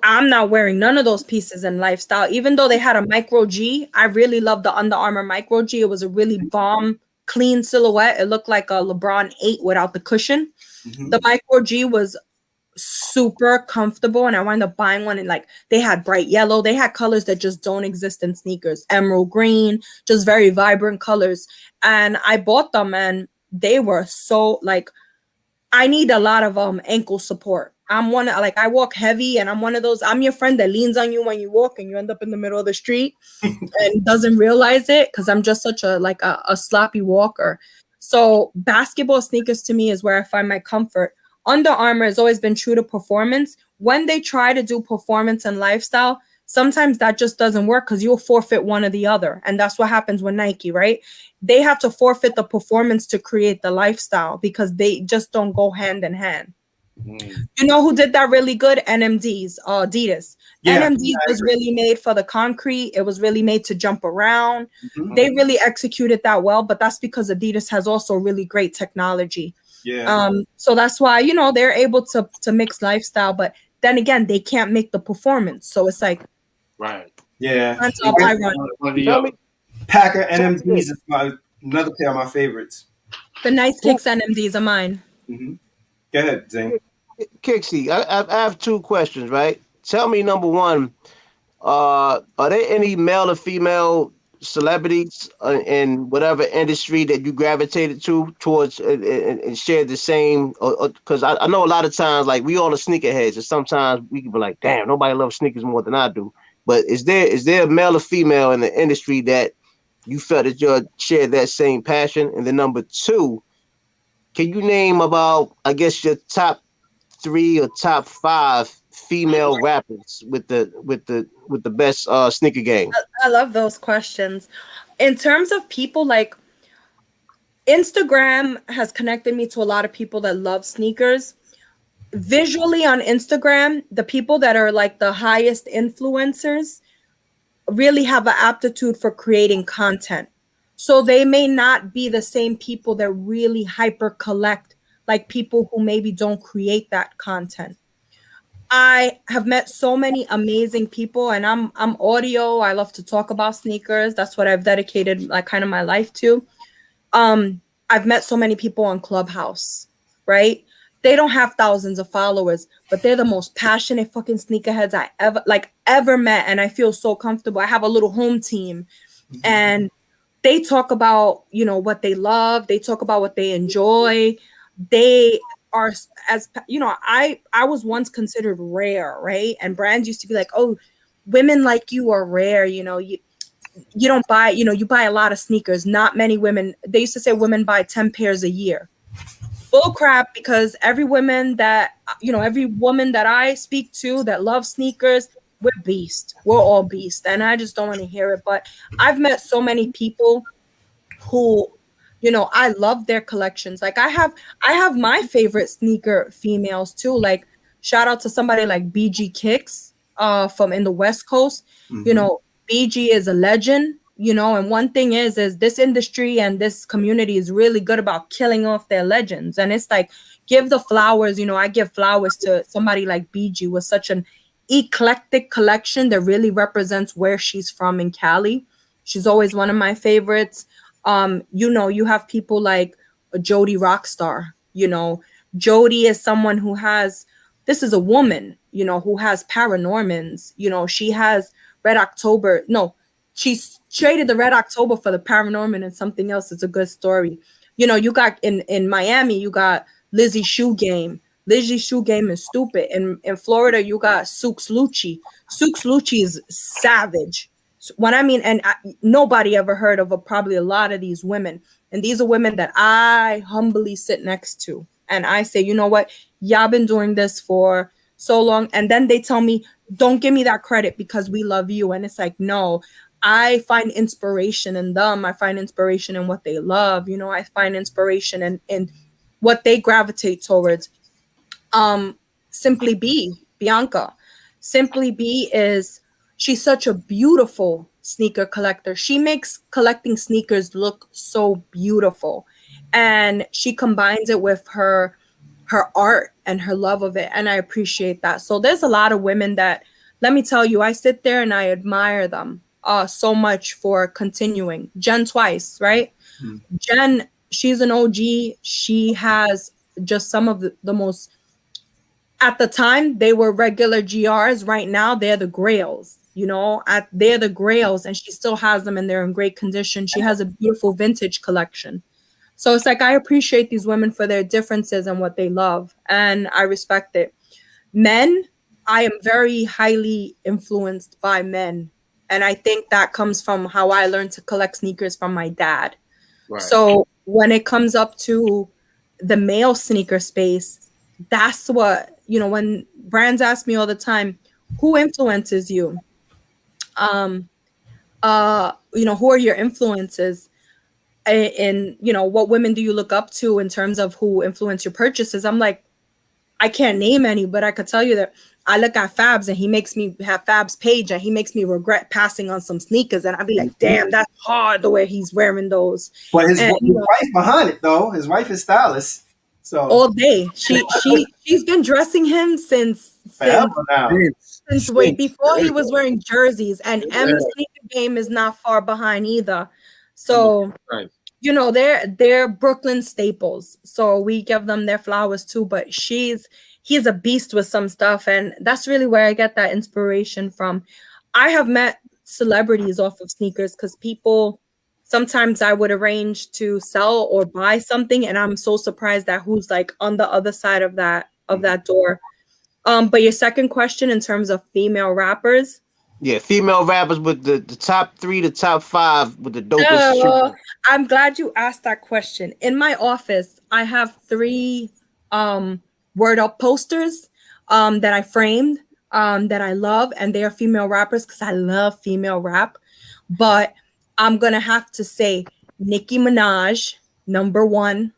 I'm not wearing none of those pieces in lifestyle. Even though they had a micro G, I really love the Under Armour micro G. It was a really bomb, clean silhouette. It looked like a LeBron 8 without the cushion. Mm-hmm. The micro G was super comfortable, and I wound up buying one, and like they had bright yellow, they had colors that just don't exist in sneakers, emerald green, just very vibrant colors. And I bought them, and they were so like, I need a lot of ankle support. I'm one like, I walk heavy, and I'm one of those, I'm your friend that leans on you when you walk and you end up in the middle of the street and doesn't realize it, because I'm just such a sloppy walker. So basketball sneakers to me is where I find my comfort. Under Armour has always been true to performance. When they try to do performance and lifestyle, sometimes that just doesn't work, because you'll forfeit one or the other. And that's what happens with Nike, right? They have to forfeit the performance to create the lifestyle, because they just don't go hand in hand. You know who did that really good? NMD's, Adidas. Yeah, NMD's was really made for the concrete. It was really made to jump around. Mhm. They really executed that well, but that's because Adidas has also really great technology. Yeah. So that's why, you know, they're able to mix lifestyle, but then again, they can't make the performance. So it's like, Right. Yeah. that's how I run. One of the Tell me, Packer NMDs is another pair of my favorites. The Nice Kicks NMDs are mine. Hmm. Go ahead, Zane. Kixie, I have two questions, right? Tell me, number one, are there any male or female celebrities in whatever industry that you gravitated towards and shared the same? Because I know a lot of times, like, we all are sneakerheads, and sometimes we can be like, damn, nobody loves sneakers more than I do. But is there a male or female in the industry that you felt that you shared that same passion? And then number two, can you name about, I guess, your top 3 or top 5 female rappers with the best sneaker game? I love those questions. In terms of people, like, Instagram has connected me to a lot of people that love sneakers. Visually on Instagram, the people that are like the highest influencers really have an aptitude for creating content. So they may not be the same people that really hyper collect, like people who maybe don't create that content. I have met so many amazing people, and I'm audio. I love to talk about sneakers. That's what I've dedicated like kind of my life to. I've met so many people on Clubhouse, right? They don't have thousands of followers, but they're the most passionate fucking sneakerheads I ever met, and I feel so comfortable. I have a little home team, and they talk about, you know, what they love. They talk about what they enjoy. They are, as you know, I was once considered rare, right? And brands used to be like, oh, women like you are rare, you know, you don't buy, you know, you buy a lot of sneakers. Not many women, they used to say women buy 10 pairs a year. Bull crap, because every woman that, you know, every woman that I speak to that loves sneakers, we're beast. We're all beast. And I just don't want to hear it. But I've met so many people who, you know, I love their collections. Like I have my favorite sneaker females too. Like, shout out to somebody like BG Kicks from in the West Coast. You know, BG is a legend, you know, and one thing is this industry and this community is really good about killing off their legends. And it's like, give the flowers, you know, I give flowers to somebody like BG with such an eclectic collection that really represents where she's from in Cali. She's always one of my favorites. You know, you have people like Jody Rockstar. You know, Jody is someone who has, this is a woman, you know, who has Paranormans. You know, she has Red October. No, she's traded the Red October for the Paranorman and something else. It's a good story. You know, you got in Miami, you got Lizzie Shoe Game. Lizzie Shoe Game is stupid. In Florida, you got Sukes Lucci. Sukes Lucci is savage. What I mean, and nobody ever heard of probably a lot of these women. And these are women that I humbly sit next to. And I say, you know what? Y'all been doing this for so long. And then they tell me, don't give me that credit because we love you. And it's like, no, I find inspiration in them. I find inspiration in what they love. You know, I find inspiration in what they gravitate towards. Simply Be, Bianca. Simply Be is, she's such a beautiful sneaker collector. She makes collecting sneakers look so beautiful. And she combines it with her art and her love of it. And I appreciate that. So there's a lot of women that, let me tell you, I sit there and I admire them so much for continuing. Jen Twice, right? Jen, she's an OG. She has just some of the most At the time, they were regular GRs. Right now, they're the Grails. They're the Grails, and she still has them, and they're in great condition. She has a beautiful vintage collection. So it's like I appreciate these women for their differences and what they love, and I respect it. Men, I am very highly influenced by men, and I think that comes from how I learned to collect sneakers from my dad. Right. So when it comes up to the male sneaker space, that's what, when brands ask me all the time, who influences you? Who are your influences? And what women do you look up to in terms of who influence your purchases? I'm like, I can't name any, but I could tell you that I look at Fabs and he makes me have Fab's page and he makes me regret passing on some sneakers. And I'd be like, damn, that's hard the way he's wearing those. But his wife behind it, though. His wife is stylist. So all day. She's been dressing him since before he was wearing jerseys. And M's sneaker game is not far behind either. So they're Brooklyn staples. So we give them their flowers too. But he's a beast with some stuff. And that's really where I get that inspiration from. I have met celebrities off of sneakers because sometimes I would arrange to sell or buy something. And I'm so surprised at who's like on the other side of that door. But your second question in terms of female rappers. Yeah, female rappers with the top 3 to top 5 with the dopest. I'm glad you asked that question. In my office, I have 3 word up posters that I framed that I love, and they are female rappers because I love female rap. But I'm gonna have to say Nicki Minaj, number 1,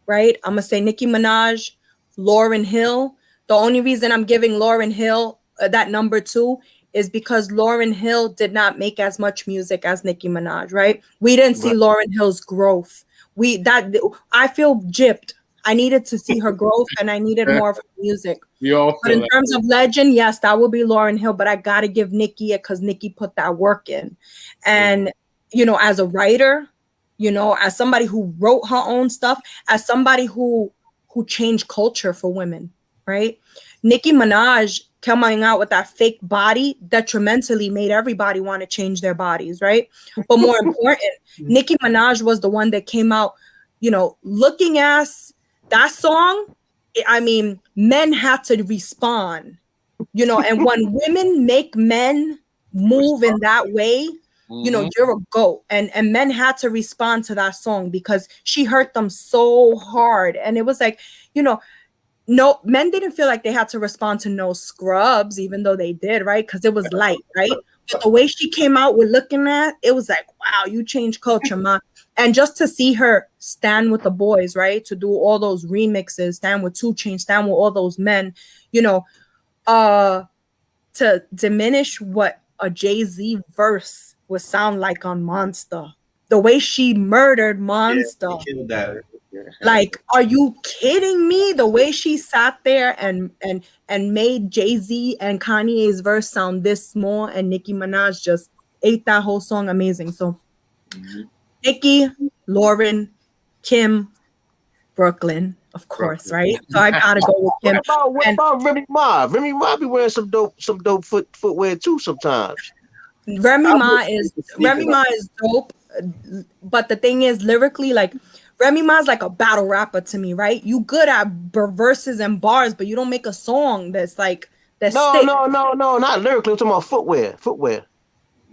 right? I'm gonna say Nicki Minaj, Lauryn Hill. The only reason I'm giving Lauryn Hill that number 2 is because Lauryn Hill did not make as much music as Nicki Minaj, right? We didn't see Lauryn Hill's growth. I feel gypped. I needed to see her growth and I needed more of her music. But in terms of legend, yes, that will be Lauryn Hill, but I got to give Nicki it because Nicki put that work in. And, as a writer, as somebody who wrote her own stuff, as somebody who changed culture for women, right? Nicki Minaj coming out with that fake body detrimentally made everybody want to change their bodies, right? But more important, Nicki Minaj was the one that came out, looking as that song. I mean, men had to respond, and when women make men move in that way, you're a GOAT. And men had to respond to that song because she hurt them so hard. And it was like, no, men didn't feel like they had to respond to No Scrubs, even though they did, right? Because it was light, right? But the way she came out with looking at, it was like, wow, you changed culture, ma. And just to see her stand with the boys, right? To do all those remixes, stand with 2 Chainz, stand with all those men, to diminish what a Jay-Z verse would sound like on Monster. The way she murdered Monster. Yeah, killed that. Like, are you kidding me? The way she sat there and made Jay-Z and Kanye's verse sound this small, and Nicki Minaj just ate that whole song amazing. So Nicki, Lauryn, Kim, Brooklyn, of course, right? So I gotta go with Kim. What about Remy Ma? Remy Ma be wearing some dope footwear too sometimes. Remy Ma is dope, but the thing is, lyrically, like, Remy Ma's like a battle rapper to me, right? You good at verses and bars, but you don't make a song that's like that's no, not lyrically. I'm talking about footwear.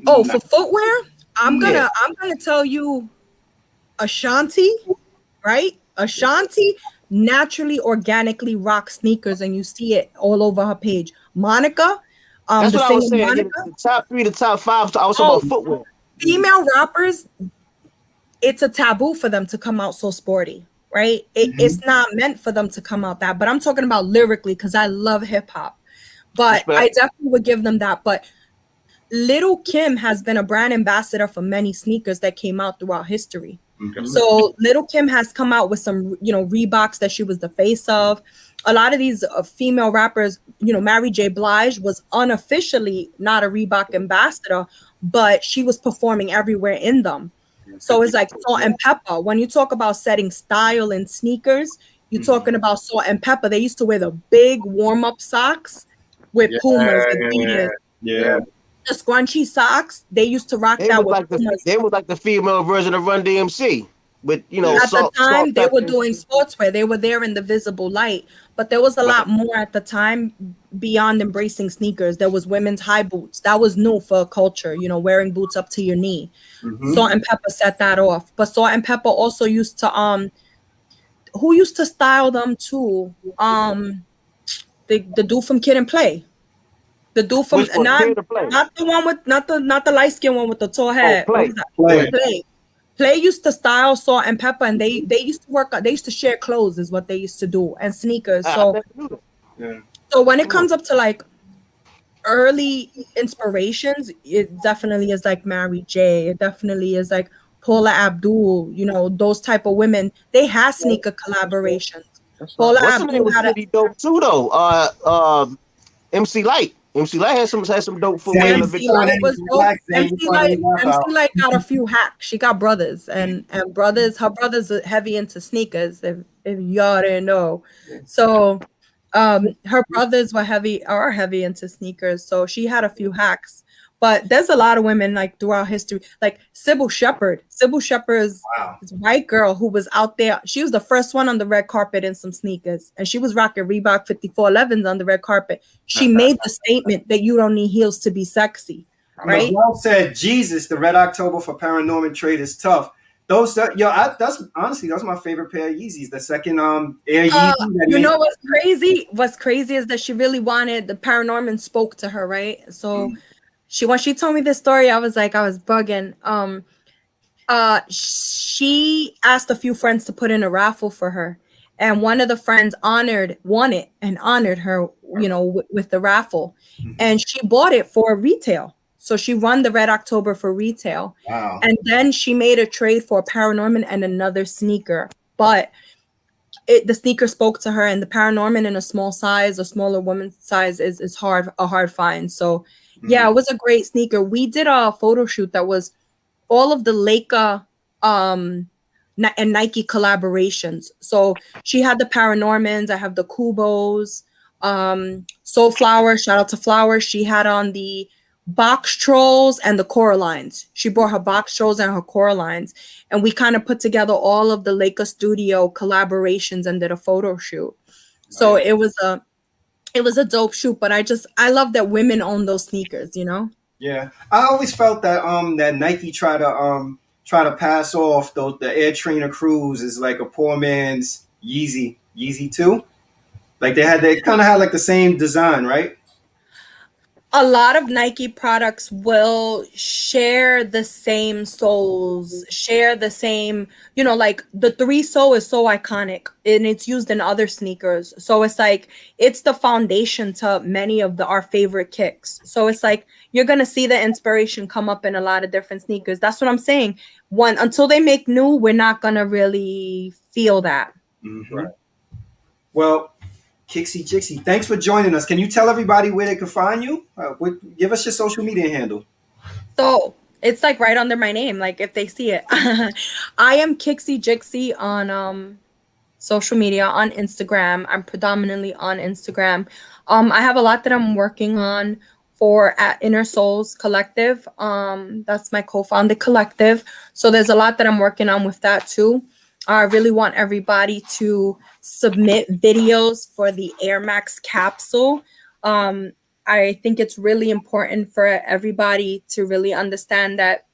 Oh, for footwear, I'm gonna tell you, Ashanti, right? Ashanti naturally, organically rocks sneakers, and you see it all over her page. Monica, that's what I was saying. Monica, the top 3 to top 5. I was talking about footwear. Female rappers, it's a taboo for them to come out so sporty, right? It's not meant for them to come out that, but I'm talking about lyrically because I love hip hop. But I definitely would give them that. But Little Kim has been a brand ambassador for many sneakers that came out throughout history. Okay. So Little Kim has come out with some, Reeboks that she was the face of. A lot of these female rappers, Mary J. Blige was unofficially not a Reebok ambassador, but she was performing everywhere in them. So it's like Salt and Pepper. When you talk about setting style in sneakers, You're talking about Salt and Pepper. They used to wear the big warm-up socks with Pumas, Adidas. Yeah. The scrunchy socks, they used to rock that with Pumas. They was like the female version of Run DMC with, you know, At the time, they were pepper. doing sportswear. They were there in the visible light, but there was a lot more at the time beyond embracing sneakers. There was women's high boots. That was new for a culture, you know, wearing boots up to your knee. Salt and Pepper set that off. But Salt and Pepper also used to who used to style them too? The dude from Kid and Play. The dude from not the one with not the light skinned one with the tall head. Play used to style Salt and Pepper, and they used to work. They used to share clothes, is what they used to do, and sneakers. So when it comes up to like early inspirations, it definitely is like Mary J. It definitely is like Paula Abdul. You know, those type of women. They had sneaker collaborations. Paula Abdul had a dope too, though. MC Light. MC Light had some dope footwear. MC Light was dope. MC Light got a few hacks. She got brothers, and her brothers are heavy into sneakers. If y'all didn't know, so her brothers are heavy into sneakers. So she had a few hacks. But there's a lot of women like throughout history, like Sybil Shepherd. Sybil Shepherd's this white girl who was out there. She was the first one on the red carpet in some sneakers, and she was rocking Reebok 5411s on the red carpet. She made the statement that you don't need heels to be sexy, right? Well said. Jesus, the Red October for Paranorman trade is tough. That's honestly that's my favorite pair of Yeezys. The second Air Yeezy. You know what's crazy? What's crazy is that she really wanted the Paranorman spoke to her, right? So. When she told me this story, I was bugging. She asked a few friends to put in a raffle for her, and one of the friends won it and honored her, you know, with the raffle, and she bought it for retail. So she won the Red October for retail, and then she made a trade for a Paranorman and another sneaker, but the sneaker spoke to her, and the Paranorman in a small size, a smaller woman's size is a hard find. So. Yeah, it was a great sneaker. We did a photo shoot that was all of the Leica and Nike collaborations. So she had the Paranormans. I have the Kubos, Soul Flower. Shout out to Flower. She had on the Box Trolls and the Coralines. She brought her Box Trolls and her Coralines, and we kind of put together all of the Leica Studio collaborations and did a photo shoot. So it was a dope shoot, but I love that women own those sneakers, you know? Yeah. I always felt that that Nike try to pass off the Air Trainer Cruise is like a poor man's Yeezy too. Like they kind of had like the same design, right? A lot of Nike products will share the same soles, share the same, you know, like the 3 sole is so iconic and it's used in other sneakers. So it's like, it's the foundation to many of our favorite kicks. So it's like, you're going to see the inspiration come up in a lot of different sneakers. That's what I'm saying. Until they make new, we're not going to really feel that. Right. Well, Kixie Jixie, thanks for joining us. Can you tell everybody where they can find you? Give us your social media handle. So it's like right under my name, like if they see it. I am Kixie Jixie on social media, on Instagram. I'm predominantly on Instagram. I have a lot that I'm working on at Inner Souls Collective. That's my co-founded collective. So there's a lot that I'm working on with that too. I really want everybody to submit videos for the Air Max capsule. I think it's really important for everybody to really understand that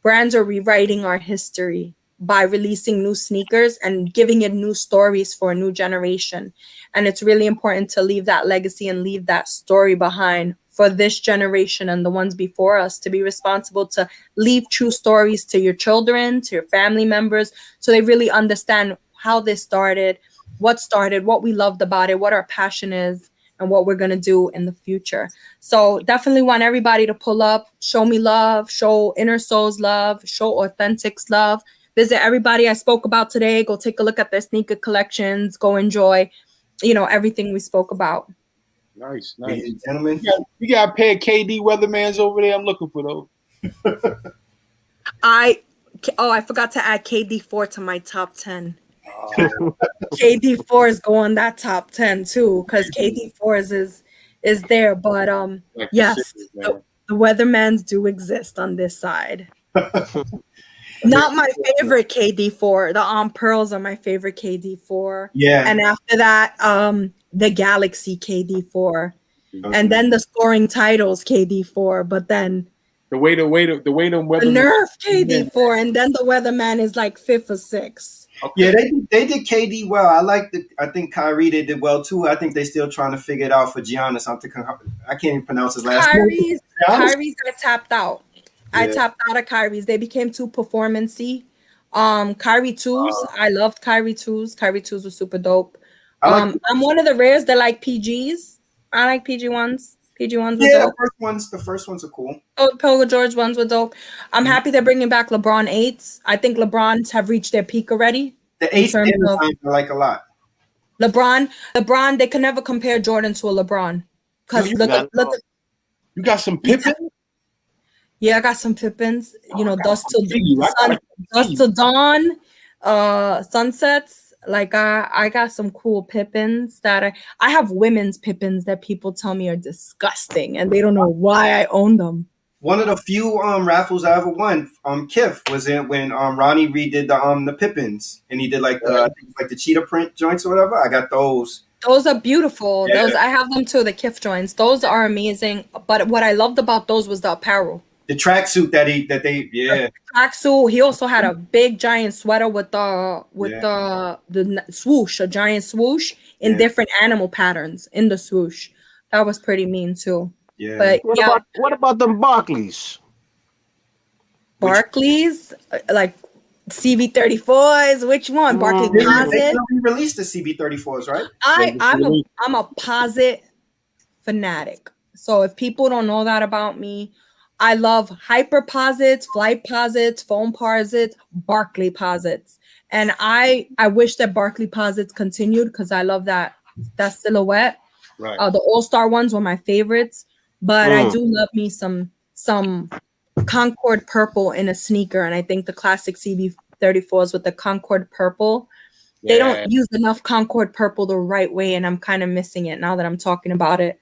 brands are rewriting our history by releasing new sneakers and giving it new stories for a new generation. And it's really important to leave that legacy and leave that story behind for this generation and the ones before us, to be responsible to leave true stories to your children, to your family members, so they really understand how this started, what we loved about it, what our passion is, and what we're going to do in the future. So definitely want everybody to pull up, show me love, show Inner Souls love, show Authentics love. Visit everybody I spoke about today. Go take a look at their sneaker collections. Go enjoy, everything we spoke about. Nice. Ladies and gentlemen. You got a pair of KD Weathermans over there. I'm looking for those. I forgot to add KD4 to my top 10. KD4s go on that top 10 too, because KD4s is there. But Like yes, serious, man. the Weathermans do exist on this side. Not my favorite KD4. The Pearls are my favorite KD4. Yeah. And after that, the Galaxy KD4. Okay. And then the scoring titles KD4. But then the way them the Nerf KD4, and then the Weatherman is like 5th or 6th. Okay. Yeah, they did KD well. I think Kyrie they did well too. I think they're still trying to figure it out for Giannis. I can't even pronounce his last name. Kyrie's I tapped out. Yeah. I tapped out of Kyrie's. They became too performance-y. Kyrie 2s. I loved Kyrie 2s. Kyrie 2s were super dope. I'm one of the rares that like PGs. I like PG ones. PG ones were dope. The first ones are cool. Oh, Paul George ones were dope. I'm happy they're bringing back LeBron 8s. I think LeBrons have reached their peak already. The 8s I like a lot. LeBron, they can never compare Jordan to a LeBron. Because you got some Pippin? Yeah, I got some Pippins. You know, Dust to Dawn, Sunsets. Like I got some cool Pippins that I have women's Pippins that people tell me are disgusting, and they don't know why I own them. One of the few raffles I ever won, Kif, was in when Ronnie redid the Pippins, and he did like the cheetah print joints or whatever. I got those. Those are beautiful. Yeah. Those I have them too. The Kif joints. Those are amazing. But what I loved about those was the apparel. The tracksuit the tracksuit. He also had a big giant sweater with the swoosh, a giant swoosh in different animal patterns in the swoosh. That was pretty mean too. Yeah. But what about them Barclays? Barclays, like CB34s. Which one? Barclay Posit. They released the CB34s, right? I'm a Posit fanatic. So if people don't know that about me, I love hyper posits, flight posits, foam posits, Barclay posits. And I wish that Barclay posits continued because I love that silhouette. Right. The All-Star ones were my favorites, but I do love me some Concord purple in a sneaker. And I think the classic CB34s with the Concord purple, they don't use enough Concord purple the right way. And I'm kind of missing it now that I'm talking about it.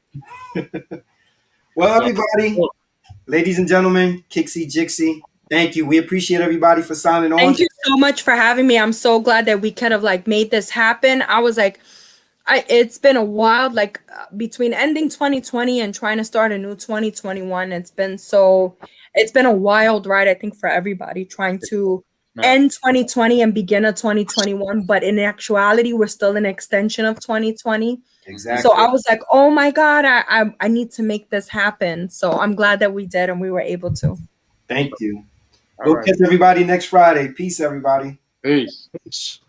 Well, everybody. Ladies and gentlemen, Kixie Jixie, thank you. We appreciate everybody for signing on. Thank you so much for having me. I'm so glad that we could have made this happen. I was like, it's been a while, between ending 2020 and trying to start a new 2021. It's been a wild ride, I think, for everybody trying to end 2020 and begin a 2021. But in actuality, we're still an extension of 2020. Exactly. So I was like, oh my God, I need to make this happen. So I'm glad that we did and we were able to. Thank you. We'll catch everybody next Friday. Peace, everybody. Peace. Peace.